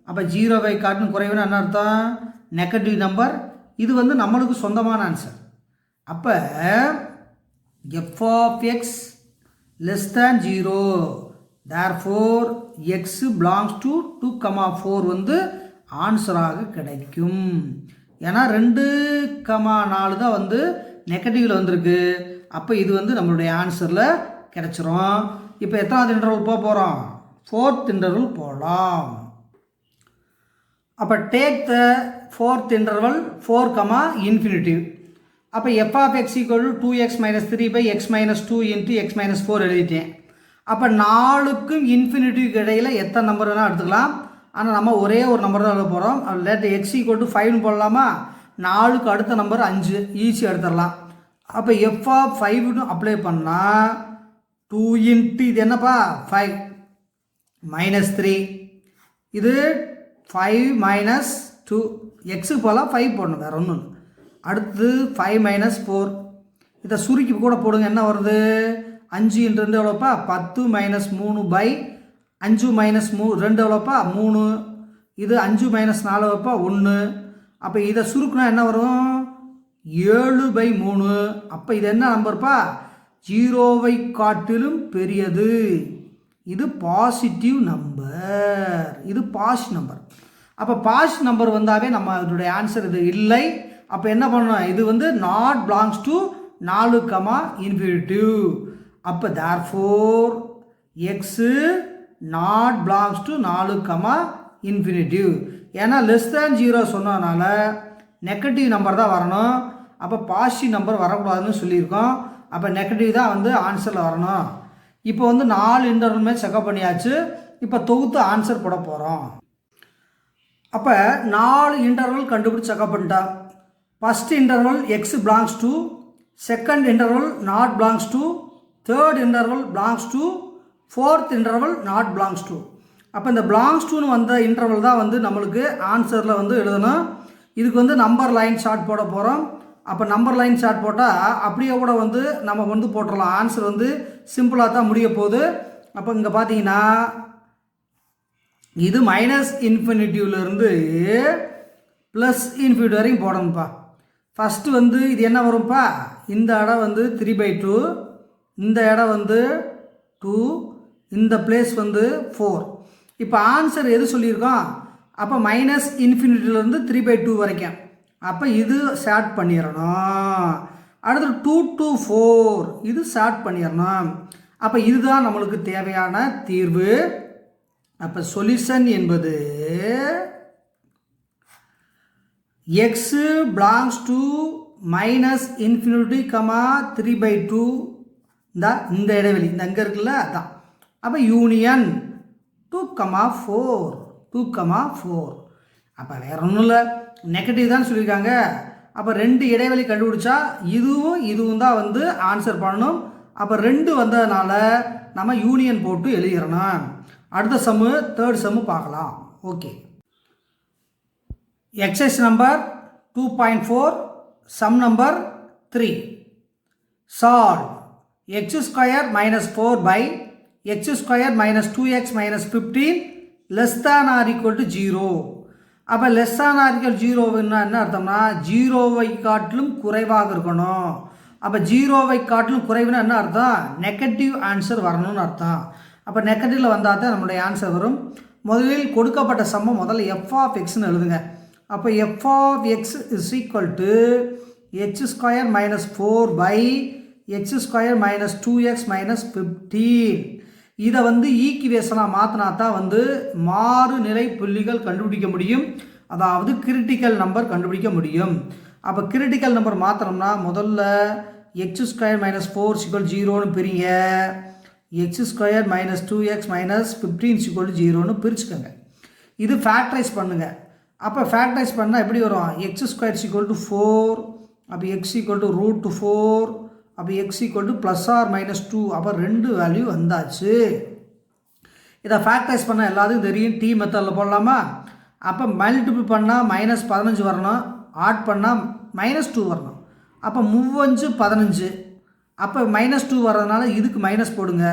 அப்போ 0வை காட்டிலும் குறைவுன்னு என்ன அர்த்தம்? Negative number. இது வந்து நம்மளுக்கு சொந்தமான ஆன்சர். அப்போ f of x less than 0, therefore x belongs to 2,4 வந்து ஆன்சராக கிடைக்கும். ஏன்னா 2,4 தான் வந்து நெகட்டிவில் வந்திருக்கு. அப்போ இது வந்து நம்மளுடைய ஆன்சரில் கிடச்சிரும். இப்போ எத்தனாவது இன்டர்வல் போக போகிறோம்? 4th இன்டர்வல் போகலாம். அப்போ take the 4th interval 4, infinity. அப்போ f of x equal to 2x minus 3 by x minus 2 into x minus 4 எழுதிட்டேன். அப்போ 4க்கும் இன்ஃபினிட்டிவ்க்கு இடையில் எத்தனை நம்பர் வேணால் எடுத்துக்கலாம். ஆனால் நம்ம ஒரே ஒரு நம்பர் தான் எழுத போகிறோம். லெட் எக்ஸ் ஈக்குவல் டு 5ன்னு போடலாமா? 4க்கு அடுத்த நம்பர் 5 ஈஸியாக எடுத்துடலாம். அப்போ எஃப் ஆஃப் 5ன்னு அப்ளை பண்ணால் 2 இன்ட்டு இது என்னப்பா 5 மைனஸ் 3 இது 5 மைனஸ் 2 எக்ஸுக்கு போகலாம் 5 போடணும், வேறு ஒன்றும் இல்லை. அடுத்து 5 மைனஸ் 4 இதை சுருக்கி கூட போடுங்க. என்ன வருது 5 இன்ட்டு 2 எவ்வளோப்பா 10 மைனஸ் 3 பை 5 மைனஸ் 2 எவ்வளோப்பா 3. இது 5 மைனஸ் 4 எவ்வளோப்பா 1. அப்போ இதை சுருக்குனா என்ன வரும் 7/3. அப்போ இது என்ன நம்பர்ப்பா 0வை காட்டிலும் பெரியது. இது பாசிட்டிவ் நம்பர். இது பாசிட்டிவ் நம்பர். அப்போ பாசிட்டிவ் நம்பர் வந்தாவே நம்ம அதனுடைய ஆன்சர் இது இல்லை. அப்போ என்ன பண்ணணும்? இது வந்து நாட் பிலாங்ஸ் டு 4, இன்ஃபினிட்டிவ். அப்போ therefore x not belongs to 4, infinitive. ஏன்னா லெஸ் தேன் 0 சொன்னதுனால நெகட்டிவ் நம்பர் தான் வரணும். அப்போ பாசிட்டிவ் நம்பர் வரக்கூடாதுன்னு சொல்லியிருக்கோம். அப்போ நெகட்டிவ் தான் வந்து ஆன்சரில் வரணும். இப்போ வந்து 4 இன்டர்வலுமே செக்அப் பண்ணியாச்சு. இப்போ தொகுத்து ஆன்சர் போட போகிறோம். அப்போ 4 இன்டர்வல் கண்டுபிடிச்சி செக்அப் பண்ணிட்டா. First interval X belongs to, second interval not belongs to, third interval belongs to, fourth interval not belongs to. அப்போ இந்த பிலாங்ஸ் டுன்னு வந்த இன்டர்வல் தான் வந்து நம்மளுக்கு ஆன்சரில் வந்து எழுதணும். இதுக்கு வந்து நம்பர் லைன் ஷார்ட் போட போகிறோம். அப்போ நம்பர் லைன் ஷார்ட் போட்டால் அப்படியே கூட வந்து நம்ம வந்து போட்டுடலாம். ஆன்சர் வந்து சிம்பிளாக தான் முடிய போகுது. அப்போ இங்கே பார்த்தீங்கன்னா இது மைனஸ் இன்ஃபினிட்டிவ்லேருந்து ப்ளஸ் இன்ஃபினிட்டி வரைக்கும் போடணும்ப்பா. ஃபஸ்ட்டு வந்து இது என்ன வரும்ப்பா இந்த இடம் வந்து 3/2, இந்த இடம் வந்து 2, இந்த பிளேஸ் வந்து 4. இப்போ ஆன்சர் எது சொல்லியிருக்கோம்? அப்போ மைனஸ் இன்ஃபினிட்டிலேருந்து 3/2 வரைக்கும். அப்போ இது ஷார்ட் பண்ணிடணும். அடுத்து 2 to 4 இது ஷார்ட் பண்ணிடணும். அப்போ இதுதான் நம்மளுக்கு தேவையான தீர்வு. அப்போ சொல்யூஷன் என்பது x belongs to minus infinity, 3/2 இந்த இடைவெளி இந்த அங்கே இருக்குல்ல அதான். அப்போ யூனியன் 2, 4. அப்போ வேற ஒன்றும் இல்லை, நெகட்டிவ் தான் சொல்லியிருக்காங்க. அப்போ 2 இடைவெளி கண்டுபிடிச்சா இதுவும் தான் வந்து ஆன்சர் பண்ணணும். அப்போ 2 வந்ததுனால நம்ம யூனியன் போட்டு எழுதிடணும். அடுத்த சம்மு தேர்ட் சம்மு பார்க்கலாம். Okay, exercise number 2.4 sum number 3. Solve x square minus 4 by x square minus 2x minus 15 less than or equal to 0. அப்போ லெஸ் தேன் ஆர் ஈக்குவல் 0ன்னா என்ன அர்த்தம்னா 0வை காட்டிலும் குறைவாக இருக்கணும். அப்போ 0வை காட்டிலும் குறைவுன்னா என்ன அர்த்தம்? நெகட்டிவ் ஆன்சர் வரணும்னு அர்த்தம். அப்போ நெகட்டிவில் வந்தால் தான் நம்மளுடைய ஆன்சர் வரும். முதலில் கொடுக்கப்பட்ட சம்மை முதல்ல எஃப் ஆஃப் எக்ஸ்ன்னு எழுதுங்க. அப்போ f of x is equal to h square minus 4 by x square minus 2x minus 15. இதை வந்து ஈக்குவேஷனாக மாற்றினா தான் வந்து மாறுநிலை புள்ளிகள் கண்டுபிடிக்க முடியும். அதாவது கிரிட்டிக்கல் நம்பர் கண்டுபிடிக்க முடியும். அப்போ கிரிட்டிக்கல் நம்பர் மாற்றினோம்னா முதல்ல x ஸ்கொயர் மைனஸ் 4 = 0ன்னு பிரிங்க. X square minus 2x minus 15 0ன்னு பிரிச்சுக்கோங்க. இது ஃபேக்டரைஸ் பண்ணுங்கள். அப்போ ஃபேக்டரைஸ் பண்ணால் எப்படி வரும்? எக்ஸ் ஸ்கொயர் = 4, அப்போ எக்ஸ் √4, அப்போ எக்ஸ் +or-2. அப்போ 2 வேல்யூ வந்தாச்சு. இதை ஃபேக்டரைஸ் பண்ணால் எல்லாத்துக்கும் தெரியும், டி மெத்தடில் போடலாமா? அப்போ மல்டிபிள் பண்ணால் -15 வரணும், ஆட் பண்ணால் -2 வரணும். அப்போ 3 × 15. அப்போ -2 வர்றதுனால இதுக்கு மைனஸ் போடுங்க.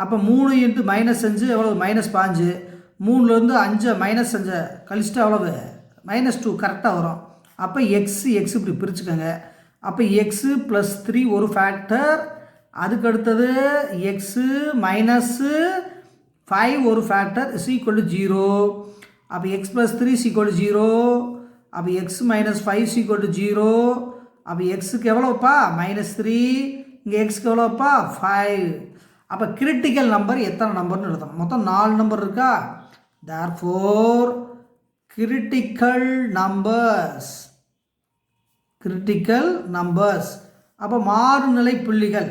அப்போ 3 × -5 எவ்வளவு? -5. 3லேருந்து 5 -5 கழிச்சிட்டு எவ்வளவு? -2 கரெக்டாக வரும். அப்போ எக்ஸ் இப்படி பிரிச்சுக்கோங்க. அப்போ எக்ஸ் +3 ஒரு ஃபேக்டர், அதுக்கு அடுத்தது எக்ஸு -5 ஒரு ஃபேக்டர் =0. அப்போ எக்ஸ் +3 = 0. அப்போ எக்ஸ் -5 = 0. அப்போ எக்ஸுக்கு எவ்வளோப்பா? -3. இங்கே எக்ஸுக்கு எவ்வளோப்பா? 5. அப்போ கிரிட்டிக்கல் நம்பர் எத்தனை நம்பர்னு எழுதணும்? மொத்தம் 4 நம்பர் இருக்கா? தேர்ஃபோர் கிரிட்டிக்கல் நம்பர்ஸ் அப்போ மாறுநிலை புள்ளிகள்.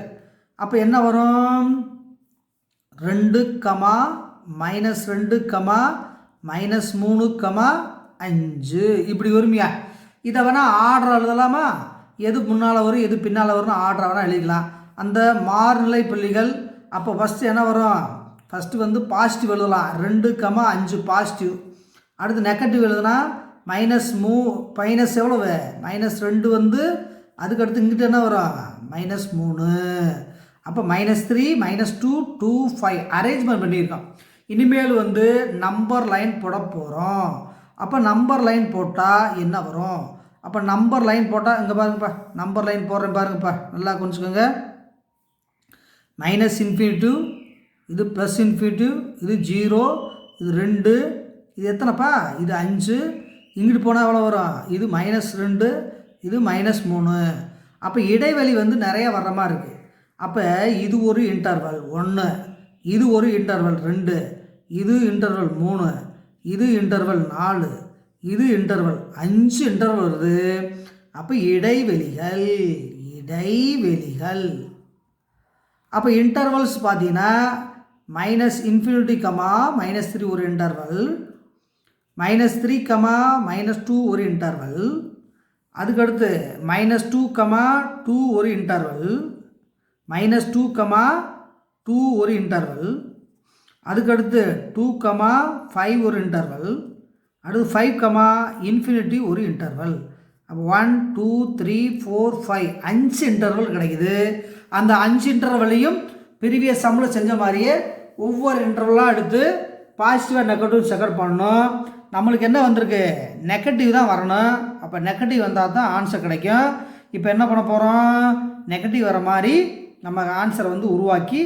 அப்போ என்ன வரும்? 2, -2, -3, 5 இப்படி வருமியா? இதை வேணால் ஆர்டர் எழுதலாமா? எது முன்னால் வரும் எது பின்னால் வரும்னு ஆர்டர் வேணால் எழுதிக்கலாம். அந்த மாறுநிலை புள்ளிகள். அப்போ ஃபஸ்ட்டு என்ன வரும்? ஃபஸ்ட்டு வந்து பாசிட்டிவ் எழுதலாம். 2, 5 பாசிட்டிவ். அடுத்து நெகட்டிவ் எழுதுனா மைனஸ் எவ்வளவு? -2 வந்து அதுக்கடுத்து இங்கிட்ட என்ன வரும்? -3. அப்போ -3, -2, 2, 5 அரேஞ்ச்மெண்ட் பண்ணியிருக்கோம். இனிமேல் வந்து நம்பர் லைன் போட போகிறோம். அப்போ நம்பர் லைன் போட்டால் என்ன வரும்? அப்போ நம்பர் லைன் போட்டால் இங்கே பாருங்கப்பா, நம்பர் லைன் போடுறேன் பாருங்கப்பா, நல்லா கொஞ்சிக்கோங்க. -∞, இது +∞, இது 0, இது 2, இது எத்தனைப்பா? இது 5. இங்கிட்டு போனால் எவ்வளோ வரும்? இது -2, இது -3. அப்போ இடைவெளி வந்து நிறைய வர்ற மாதிரி இருக்குது. அப்போ இது ஒரு இன்டர்வல் 1, இது ஒரு இன்டர்வல் 2, இது இன்டர்வல் 3, இது இன்டர்வல் 4, இது இன்டர்வல் 5 இன்டர்வல் வருது. அப்போ இடைவெளிகள். அப்போ இன்டர்வல்ஸ் பார்த்தீங்கன்னா -∞, -3 ஒரு இன்டர்வல், -3, -2 ஒரு இன்டர்வல், அதுக்கடுத்து -2, -2 ஒரு இன்டர்வல், -2, -2 ஒரு இன்டர்வல், அதுக்கடுத்து 2, 5 ஒரு இன்டர்வல், அடுத்து 5, ஒரு இன்டர்வல். அப்போ 1, 2, 3, 4, 5 5 இன்டர்வல் கிடைக்குது. அந்த 5 இன்டர்வலையும் ப்ரீவியஸ் சம்மில் செஞ்ச மாதிரியே ஒவ்வொரு இன்டர்வலாக எடுத்து பாசிட்டிவாக நெகட்டிவ் செகண்ட் பண்ணணும். நம்மளுக்கு என்ன வந்திருக்கு? நெகட்டிவ் தான் வரணும். அப்போ நெகட்டிவ் வந்தால் தான் ஆன்சர் கிடைக்கும். இப்போ என்ன பண்ண போகிறோம்? நெகட்டிவ் வர மாதிரி நம்ம ஆன்சரை வந்து உருவாக்கி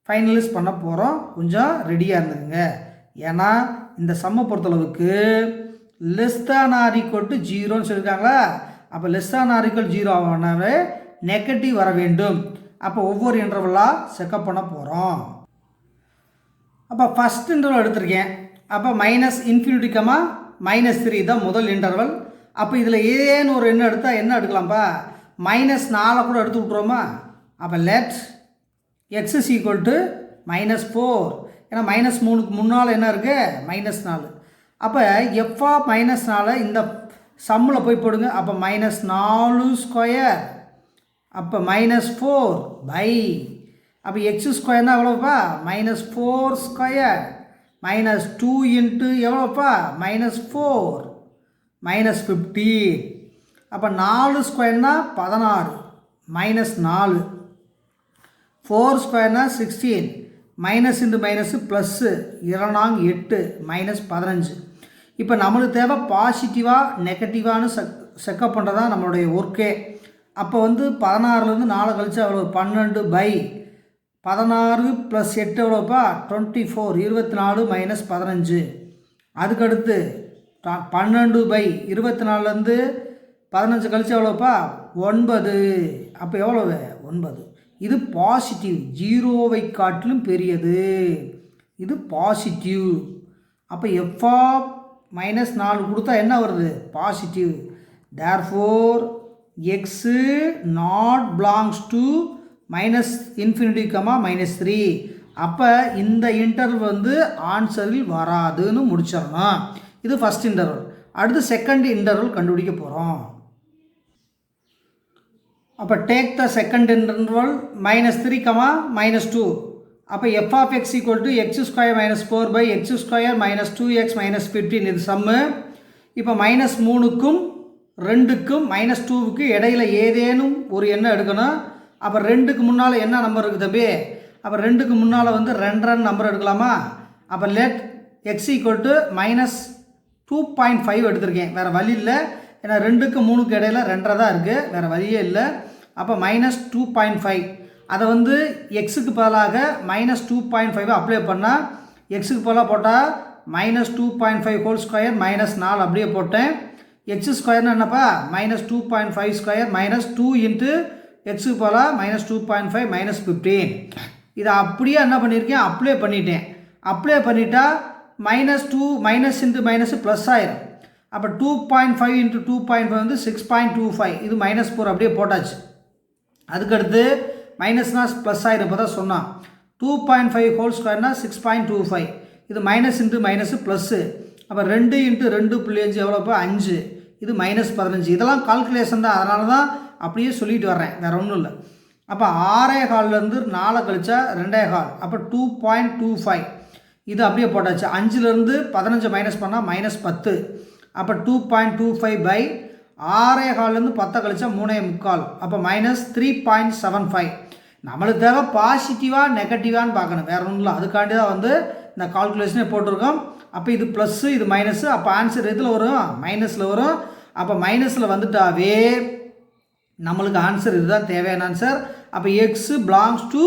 ஃபைனலைஸ் பண்ண போகிறோம். கொஞ்சம் ரெடியாக இருந்துங்க. ஏன்னா இந்த சம்மை பொறுத்தளவுக்கு <0 சொல்லியிருக்காங்களா? அப்போ <0 ஆகனாவே நெகட்டிவ் வர வேண்டும். அப்போ ஒவ்வொரு இன்டர்வலாக செக்கப் பண்ண போகிறோம். அப்போ ஃபஸ்ட் இன்டர்வல் எடுத்திருக்கேன். அப்போ -∞, -3 தான் முதல் இன்டர்வல். அப்போ இதில் ஏன்னு ஒரு எண்ணம் எடுத்தால் என்ன எடுக்கலாம்ப்பா? -4 கூட எடுத்து விட்ருவோமா? அப்போ லெட் x -4. ஏன்னா -3க்கு முன்னால் என்ன இருக்குது? -4. அப்போ f(-4) இந்த சம்மில் போய் போடுங்க. அப்போ -4². அப்போ -4 அப்போ x² எவ்வளோப்பா? -4² -2 இன்ட்டு எவ்வளோப்பா? -4 -15. அப்போ 4² 16 -4, 4² 16, மைனஸ் இன்ட்டு மைனஸு ப்ளஸ்ஸு 2×8 -15. இப்போ நம்மளுக்கு தேவை பாசிட்டிவாக நெகட்டிவானு செக்கப் பண்ணுறதா நம்மளுடைய ஒர்க்கே. அப்போ வந்து 16லேருந்து 4 கழிச்சா எவ்வளோ? 12/16 + 8 எவ்வளோப்பா? 24, 24 - 15. அதுக்கடுத்து 12/24லேருந்து 15 கழிச்சா எவ்வளோப்பா? 9. அப்போ எவ்வளவு? 9. இது பாசிட்டிவ், 0வை காட்டிலும் பெரியது. இது பாசிட்டிவ். அப்போ f(-4) கொடுத்தா என்ன வருது? Positive. Therefore x not belongs to -∞, -3. அப்போ இந்த இன்டர்வல் வந்து ஆன்சரில் வராதுன்னு முடிச்சிடணும். இது ஃபஸ்ட் இன்டர்வல். அடுத்து செகண்ட் இன்டர்வல் கண்டுபிடிக்க போகிறோம். அப்போ டேக் த செகண்ட் இன்டர்வல் -3, -2. அப்போ f of x equal to x square minus 4 by x square minus 2x minus 15 இது சம்மு. இப்போ -3க்கும் 2க்கும் -2க்கு இடையில் ஏதேனும் ஒரு எண்ணை எடுக்கணும். அப்போ 2க்கு முன்னால் என்ன நம்பர் இருக்குது தம்பி? அப்போ 2க்கு முன்னால் வந்து 2 நம்பர் எடுக்கலாமா? அப்போ லெட் x equal to -2.5 எடுத்திருக்கேன், வேறு வழி இல்லை. ஏன்னா 2க்கு 3க்கு இடையில் 2 தான் இருக்குது, வேறு வழியே இல்லை. அப்போ -2.5 அதை வந்து எக்ஸுக்கு பதிலாக -2.5 அப்ளை பண்ணால் எக்ஸுக்கு பதிலாக போட்டால் -2.5 ஹோல் ஸ்கொயர் -4 அப்படியே போட்டேன். எக்ஸ் ஸ்கொயர்னு என்னப்பா? -2.5 ஸ்கொயர் -2 இன்ட்டு எக்ஸுக்கு பதிலாக -2.5 -15. இதை அப்படியே என்ன பண்ணியிருக்கேன்? அப்ளை பண்ணிட்டேன். அப்ளை பண்ணிட்டா -2 மைனஸ் இன்ட்டு மைனஸ் ப்ளஸ் ஆயிரும். அப்போ 2.5 இன்ட்டு 2.5 வந்து 6.25, இது -4 அப்படியே போட்டாச்சு. அதுக்கடுத்து மைனஸ்னா ப்ளஸ் ஆயிரும், இப்போ தான் சொன்னான். 2.5 ஹோல் ஸ்கொயர்னா 6.25, இது மைனஸ் இன்ட்டு மைனஸ் ப்ளஸ்ஸு. அப்போ 2 இன்ட்டு 2.5 எவ்வளோப்போ? 5, இது -15. இதெல்லாம் கால்குலேஷன் தான், அதனால தான் அப்படியே சொல்லிட்டு வர்றேன், வேறு ஒன்றும் இல்லை. அப்போ 6.25லேருந்து 4 கழிச்சா 2.25, அப்போ 2.25 இது அப்படியே போட்டாச்சு. 5லேருந்து 15 மைனஸ் பண்ணால் -10, அப்போ 2.25 பை 6.25லேருந்து 10 கழிச்சா 3.25, அப்போ -3.75. நம்மளுக்கு தேவை பாசிட்டிவாக நெகட்டிவான்னு பார்க்கணும், வேறு ஒன்றும் இல்லை. அதுக்காண்டி தான் வந்து இந்த கால்குலேஷனே போட்டிருக்கோம். அப்போ இது ப்ளஸ்ஸு, இது மைனஸு. அப்போ ஆன்சர் எதில் வரும்? மைனஸில் வரும். அப்போ மைனஸில் வந்துட்டாவே நம்மளுக்கு ஆன்சர் இதுதான் தேவையான ஆன்சர். அப்போ எக்ஸு பிலாங்ஸ் டு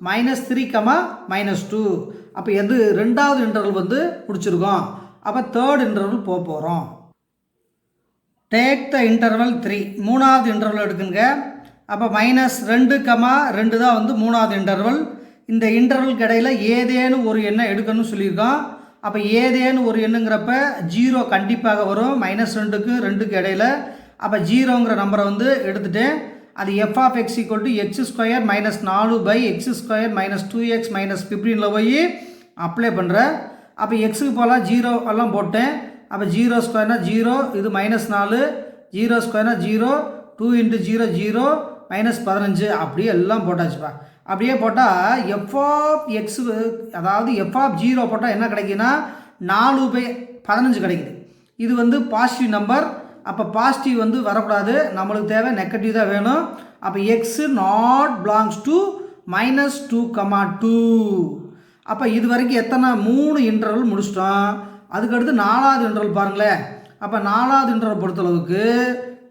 -3, -2. அப்போ எது ரெண்டாவது இன்டர்வல் வந்து முடிச்சிருக்கோம். அப்போ தேர்ட் இன்டர்வல் போக போகிறோம். டேக் த இன்டர்வல் 3, மூணாவது இன்டர்வல் எடுக்குங்க. அப்போ -2, 2 தான் வந்து மூணாவது இன்டர்வல். இந்த இன்டர்வலுக்கு இடையில் ஏதேனும் ஒரு எண்ணை எடுக்கணும்னு சொல்லியிருக்கோம். அப்போ ஏதேனும் ஒரு எண்ணுங்கிறப்ப 0 கண்டிப்பாக வரும், -2க்கு 2க்கு இடையில். அப்போ 0ங்கிற நம்பரை வந்து எடுத்துகிட்டேன். அது f of x equal to x square -4 by x square minus 2x minus 15ல் போய் அப்ளை பண்ணுறேன். அப்போ எக்ஸுக்கு போகலாம் 0 எல்லாம் போட்டேன். அப்போ 0 ஸ்கொயர்னா 0, இது -4, 0 ஸ்கொயர்னா 0, 2 இன்ட்டு 0 0, -15 அப்படியே எல்லாம் போட்டாச்சுப்பா. அப்படியே போட்டால் f of x, அதாவது f of 0 போட்டால் என்ன கிடைக்குன்னா 4/15 கிடைக்குது. இது வந்து பாசிட்டிவ் நம்பர். அப்போ பாசிட்டிவ் வந்து வரக்கூடாது, நம்மளுக்கு தேவை நெகட்டிவ் தான் வேணும். அப்போ எக்ஸு நாட் பிலாங்ஸ் டு -2, 2. அப்போ இது வரைக்கும் எத்தனை? 3 இன்டர்வல் முடிச்சிட்டோம். அதுக்கடுத்து 4வது இன்டர்வல் பாருங்களேன். அப்போ 4வது இன்டர்வல் பொறுத்தளவுக்கு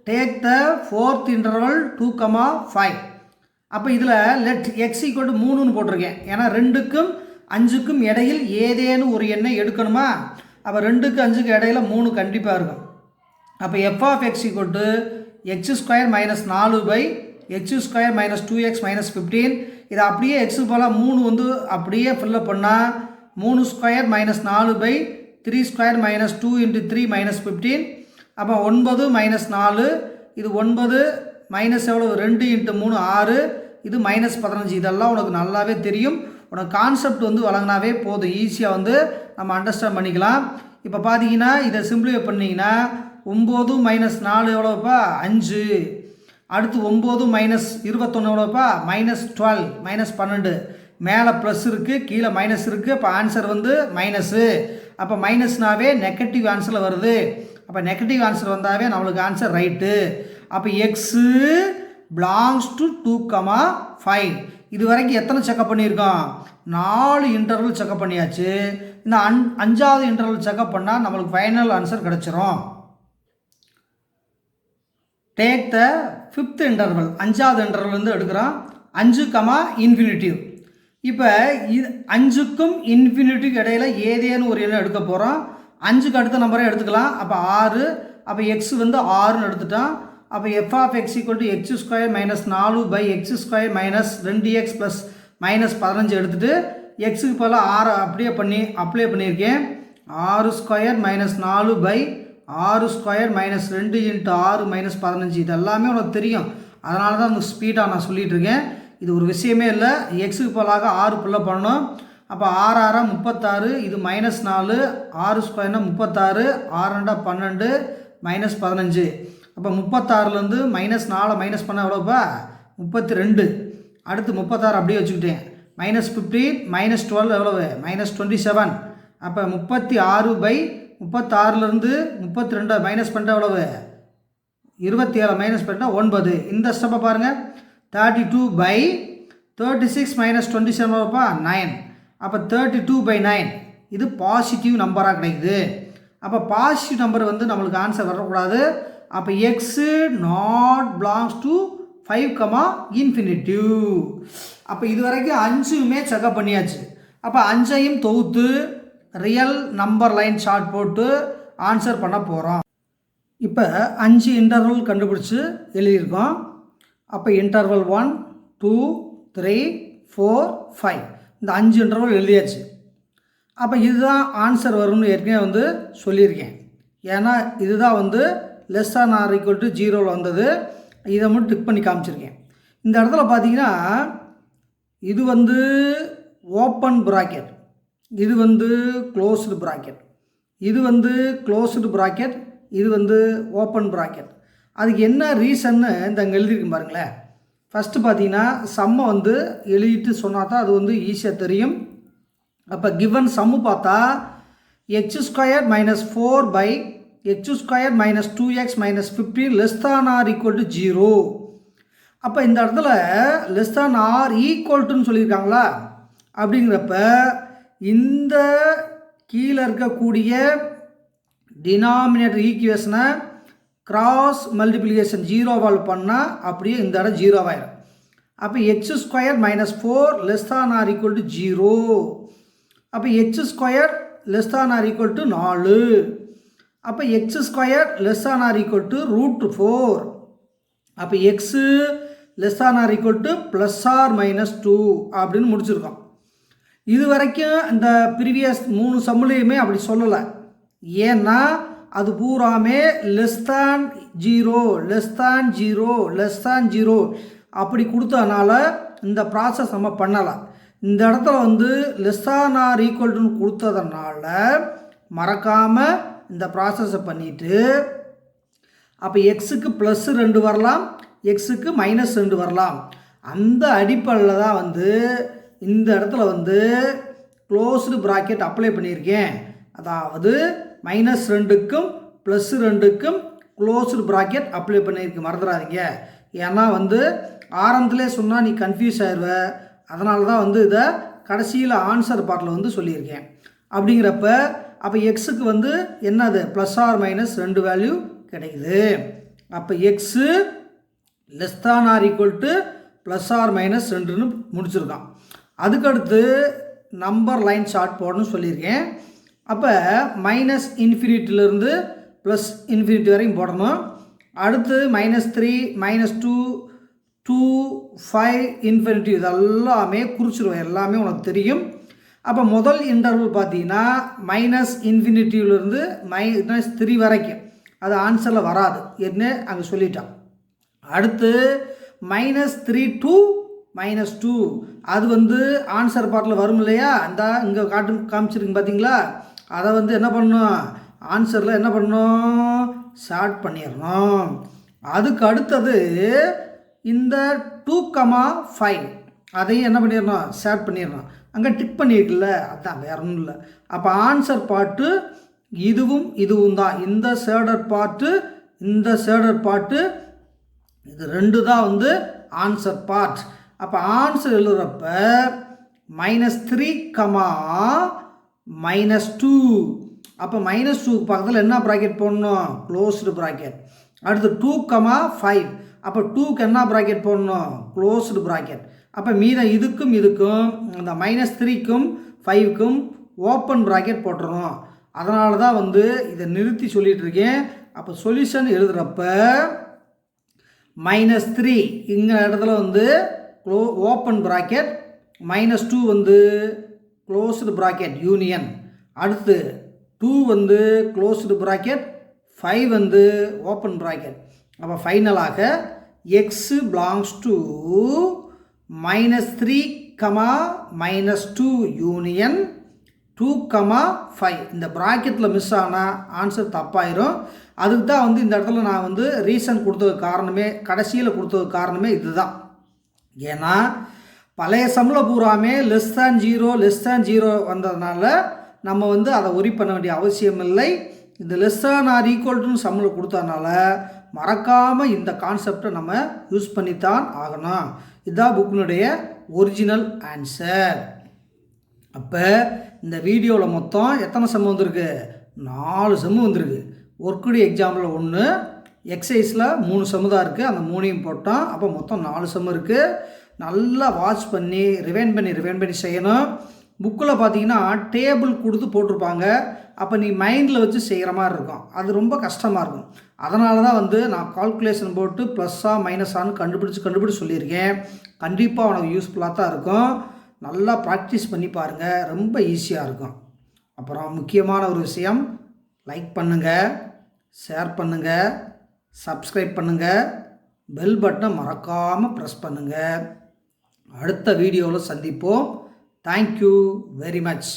டேக் த 4th இன்டர்வல் 2, 5. அப்போ இதில் லெட் எக்ஸ் ஈக்குவல் டு 3ன்னு போட்டிருக்கேன், ஏன்னா 2க்கும் 5க்கும் இடையில் ஏதேனும் ஒரு எண்ணை எடுக்கணுமா? அப்போ 2க்கு 5க்கு இடையில் 3 கண்டிப்பாக இருக்கும். அப்போ f of x equal to x square -4 by x square minus 2x minus 15. இதை அப்படியே எக்ஸு போல் 3 வந்து அப்படியே ஃபில்லப் பண்ணால் 3 ஸ்கொயர் -4 by 3 ஸ்கொயர் -2 இன்ட்டு 3 -15. அப்போ 9 -4, இது 9 மைனஸ் எவ்வளோ? 2 இன்ட்டு 3 6, இது -15. இதெல்லாம் உனக்கு நல்லாவே தெரியும். உனக்கு கான்செப்ட் வந்து வழங்கினாவே போதும், ஈஸியாக வந்து நம்ம அண்டர்ஸ்டாண்ட் பண்ணிக்கலாம். இப்போ பார்த்தீங்கன்னா இதை சிம்பிளிஃபை பண்ணிங்கன்னா 9 - 4 எவ்வளோப்பா? 5. அடுத்து 9 - 21 எவ்வளோப்பா? -12, -12. மேலே ப்ளஸ் இருக்குது, கீழே மைனஸ் இருக்குது. அப்போ ஆன்சர் வந்து மைனஸு. அப்போ மைனஸ்னாவே நெகட்டிவ் ஆன்சரில் வருது. அப்போ நெகட்டிவ் ஆன்சர் வந்தாவே நம்மளுக்கு ஆன்சர் ரைட்டு. அப்போ எக்ஸு பிலாங்ஸ் டு 2, 5. இது வரைக்கும் எத்தனை செக்கப் பண்ணியிருக்கோம்? 4 இன்டர்வல் செக்கப் பண்ணியாச்சு. இந்த 5வது இன்டர்வல் செக்கப் பண்ணால் நம்மளுக்கு ஃபைனல் ஆன்சர் கிடச்சிரும். டேக் த 5th இன்டர்வல், 5வது இன்டர்வல் வந்து எடுக்கிறோம். 5, இன்ஃபினிட்டிவ். இப்போ இது 5க்கும் இன்ஃபினிட்டிவ்க்கு இடையில் ஏதேனும் ஒரு எண்ணை எடுக்க போகிறோம். 5க்கு அடுத்த நம்பரை எடுத்துக்கலாம். அப்போ 6. அப்போ எக்ஸ் வந்து 6ன்னு எடுத்துட்டோம். அப்போ f of x equal to x square -4 by x square minus 2x plus -15 எடுத்துகிட்டு எக்ஸுக்கு போல் 6 அப்படியே அப்ளை பண்ணியிருக்கேன். 6 ஸ்கொயர் -4 by 6 ஸ்கொயர் -2 இன்ட்டு 6 -15. இது எல்லாமே உனக்கு தெரியும், அதனால தான் உனக்கு ஸ்பீடாக நான் சொல்லிகிட்டு இருக்கேன். இது ஒரு விஷயமே இல்லை. எக்ஸுக்கு பதிலாக 6 புள்ள பண்ணணும். அப்போ 6 6 36, இது -4, 6 ஸ்கொயர்னா 36, 6 2 12, -15. அப்போ 36லேருந்து -4 மைனஸ் பண்ணால் எவ்வளோப்பா? 32. அடுத்து 36 அப்படியே வச்சுக்கிட்டேன். -15 -12 எவ்வளவு? -27. அப்போ 36/36லேருந்து 32 மைனஸ் பண்ணிட்டா எவ்வளவு? 27 மைனஸ் பண்ணிட்டா 9. இந்த ஸ்டெப்பை பாருங்கள். 32/36 -27 எவ்வளோப்பா? 9. அப்போ 32/9 இது பாசிட்டிவ் நம்பராக கிடைக்குது. அப்போ பாசிட்டிவ் நம்பர் வந்து நம்மளுக்கு ஆன்சர் வரக்கூடாது. அப்போ எக்ஸு நாட் பிலாங்ஸ் டு 5, அப்போ இது வரைக்கும் 5மே செக்அப் பண்ணியாச்சு. அப்போ 5ஐயும் தொகுத்து ரியல் நம்பர் லைன் சார்ட் போட்டு ஆன்சர் பண்ண போகிறோம். இப்போ 5 இன்டர்வல் கண்டுபிடிச்சி எழுதியிருக்கோம். அப்போ இன்டர்வல் 1 2 3 4 5 இந்த 5 இன்டர்வல் எழுதியாச்சு. அப்போ இதுதான் ஆன்சர் வரும்னு ஏற்கனவே வந்து சொல்லியிருக்கேன். ஏன்னா இதுதான் வந்து <0 வந்தது. இதை மட்டும் டிக் பண்ணி காமிச்சிருக்கேன். இந்த இடத்துல பார்த்தீங்கன்னா இது வந்து ஓப்பன் ப்ராக்கெட், இது வந்து க்ளோஸ்டு ப்ராக்கெட், இது வந்து க்ளோஸ்டு ப்ராக்கெட், இது வந்து ஓப்பன் ப்ராக்கெட். அதுக்கு என்ன ரீசன்னு இந்த அங்கே எழுதியிருக்கு பாருங்களேன். ஃபஸ்ட்டு பார்த்தீங்கன்னா சம்மை வந்து எழுதிட்டு சொன்னால் தான் அது வந்து ஈஸியாக தெரியும். அப்போ கிவன் சம்மு பார்த்தா x² - 4/x² - 2x - 15 < 0. அப்போ இந்த இடத்துல <= சொல்லியிருக்காங்களா? அப்படிங்கிறப்ப இந்த கீழே இருக்கக்கூடிய டினாமினேட்டர் ஈக்குவேஷனை கிராஸ் மல்டிப்ளிகேஷன் 0வால் பண்ணால் அப்படியே இந்த இடம் 0 ஆயிடும். அப்போ x² - 4 < 0. அப்போ x² < 4. அப்போ x² < √4. அப்போ x < ±2 அப்படின்னு முடிச்சிருக்கோம். இது வரைக்கும் இந்த ப்ரீவியஸ் 3 சம்முலையுமே அப்படி சொல்லலை. ஏன்னா அது பூராமே <0 அப்படி கொடுத்ததுனால இந்த ப்ராசஸ் நம்ம பண்ணலை. இந்த இடத்துல வந்து < கொடுத்ததுனால மறக்காமல் இந்த ப்ராசஸை பண்ணிவிட்டு அப்போ எக்ஸுக்கு +2 வரலாம், எக்ஸுக்கு -2 வரலாம். அந்த அடிப்படையில் தான் வந்து இந்த இடத்துல வந்து க்ளோஸ்டு ப்ராக்கெட் அப்ளை பண்ணியிருக்கேன். அதாவது -2க்கும் +2க்கும் க்ளோஸ்டு ப்ராக்கெட் அப்ளை பண்ணியிருக்கு, மறந்துடாதீங்க. ஏன்னா வந்து ஆரம்பத்திலே சொன்னால் நீ கன்ஃபியூஸ் ஆயிடுவ. அதனால தான் வந்து இதை கடைசியில் ஆன்சர் பார்ட்டில் வந்து சொல்லியிருக்கேன். அப்படிங்கிறப்ப அப்போ எக்ஸுக்கு வந்து என்னது +or- 2 வேல்யூ கிடைக்குது. அப்போ எக்ஸு < +or-2ன்னு முடிச்சிருக்கான். அதுக்கடுத்து நம்பர் லைன் சார்ட் போடணும்னு சொல்லியிருக்கேன். அப்போ -∞ +∞ வரைக்கும் போடணும். அடுத்து -3 -2 2 5 ∞ இதெல்லாமே குறிச்சிருவோம், எல்லாமே உனக்கு தெரியும். அப்போ முதல் இன்டர்வல் பார்த்தீங்கன்னா -∞ -3 வரைக்கும் அது ஆன்சரில் வராது, என்ன அங்கே சொல்லிட்டான். அடுத்து -3 to -2 அது வந்து ஆன்சர் பார்ட்டில் வரும் இல்லையா? இந்த இங்கே காமிச்சிருக்கு பார்த்தீங்களா? அதை வந்து என்ன பண்ணணும், ஆன்சரில் என்ன பண்ணணும், ஷார்ட் பண்ணிடணும். அதுக்கு அடுத்தது இந்த 2,5 அதையும் என்ன பண்ணிடணும், ஷார்ட் பண்ணிடணும். அங்கே டிக் பண்ணியிருக்குல்ல, அதுதான் வேற ஒன்றும் இல்லை. அப்போ ஆன்சர் பார்ட்டு இதுவும் இதுவும் தான். இந்த ஷேடட் பார்ட்டு இந்த ஷேடட் பார்ட்டு இது 2 தான் வந்து ஆன்சர் பார்ட். அப்போ ஆன்சர் எழுதுறப்ப -3, -2. அப்போ -2 பக்கத்தில் என்ன ப்ராக்கெட் போடணும், க்ளோஸ்டு ப்ராக்கெட். அடுத்து 2,5 அப்போ 2க்கு என்ன ப்ராக்கெட் போடணும், க்ளோஸ்டு ப்ராக்கெட். அப்போ மீதம் இதுக்கும் இதுக்கும் அந்த -3க்கும் 5க்கும் ஓப்பன் ப்ராக்கெட் போட்டுறணும். அதனால தான் வந்து இதை நிறுத்தி சொல்லிகிட்டு இருக்கேன். அப்போ சொல்யூஷன் எழுதுகிறப்ப -3 இங்கே இடத்துல வந்து ஓப்பன் ப்ராக்கெட், -2 வந்து க்ளோஸ்டு ப்ராக்கெட் யூனியன். அடுத்து 2 வந்து க்ளோஸ்டு ப்ராக்கெட், 5 வந்து ஓப்பன் ப்ராக்கெட். அப்போ ஃபைனலாக x belongs to -3, -2 யூனியன் 2, 5 இந்த ப்ராக்கெட்டில் மிஸ் ஆனால் ஆன்சர் தப்பாயிரும். அதுக்கு தான் வந்து இந்த இடத்துல நான் வந்து ரீசன் கொடுத்ததுக்கு காரணமே, கடைசியில் கொடுத்ததுக்கு காரணமே இதுதான். ஏன்னா பழைய சம்மில் பூராமே -0 வந்ததுனால நம்ம வந்து அதை ஒரி பண்ண வேண்டிய அவசியம் இல்லை. இந்த <= சம்மில் கொடுத்ததுனால மறக்காமல் இந்த கான்செப்டை நம்ம யூஸ் பண்ணித்தான் ஆகணும். இதுதான் புக்கினுடைய ஒரிஜினல் ஆன்சர். அப்போ இந்த வீடியோவில் மொத்தம் எத்தனை சம் வந்திருக்கு? 4 சம் வந்திருக்கு. ஒர்க்குடைய எக்ஸாம்பிள் 1, எக்ஸசைஸில் 3 சம் தான் இருக்குது. அந்த 3ஐயும் போட்டோம். அப்போ மொத்தம் 4 சம் இருக்குது. நல்லா வாட்ச் பண்ணி ரிவைண்ட் பண்ணி செய்யணும். புக்கில் பார்த்தீங்கன்னா டேபிள் கொடுத்து போட்டிருப்பாங்க. அப்போ நீ மைண்டில் வச்சு செய்கிற மாதிரி இருக்கும். அது ரொம்ப கஷ்டமாக இருக்கும். அதனால தான் வந்து நான் கால்குலேஷன் போட்டு ப்ளஸ்ஸா மைனஸான்னு கண்டுபிடிச்சி சொல்லியிருக்கேன். கண்டிப்பாக உனக்கு யூஸ்ஃபுல்லாக தான் இருக்கும். நல்லா ப்ராக்டிஸ் பண்ணி பாருங்கள். ரொம்ப ஈஸியாக இருக்கும். அப்புறம் முக்கியமான ஒரு விஷயம், லைக் பண்ணுங்கள், ஷேர் பண்ணுங்கள், சப்ஸ்கிரைப் பண்ணுங்கள், பெல் பட்டனை மறக்காமல் ப்ரெஸ் பண்ணுங்கள். அடுத்த வீடியோவில் சந்திப்போம். Thank you very much.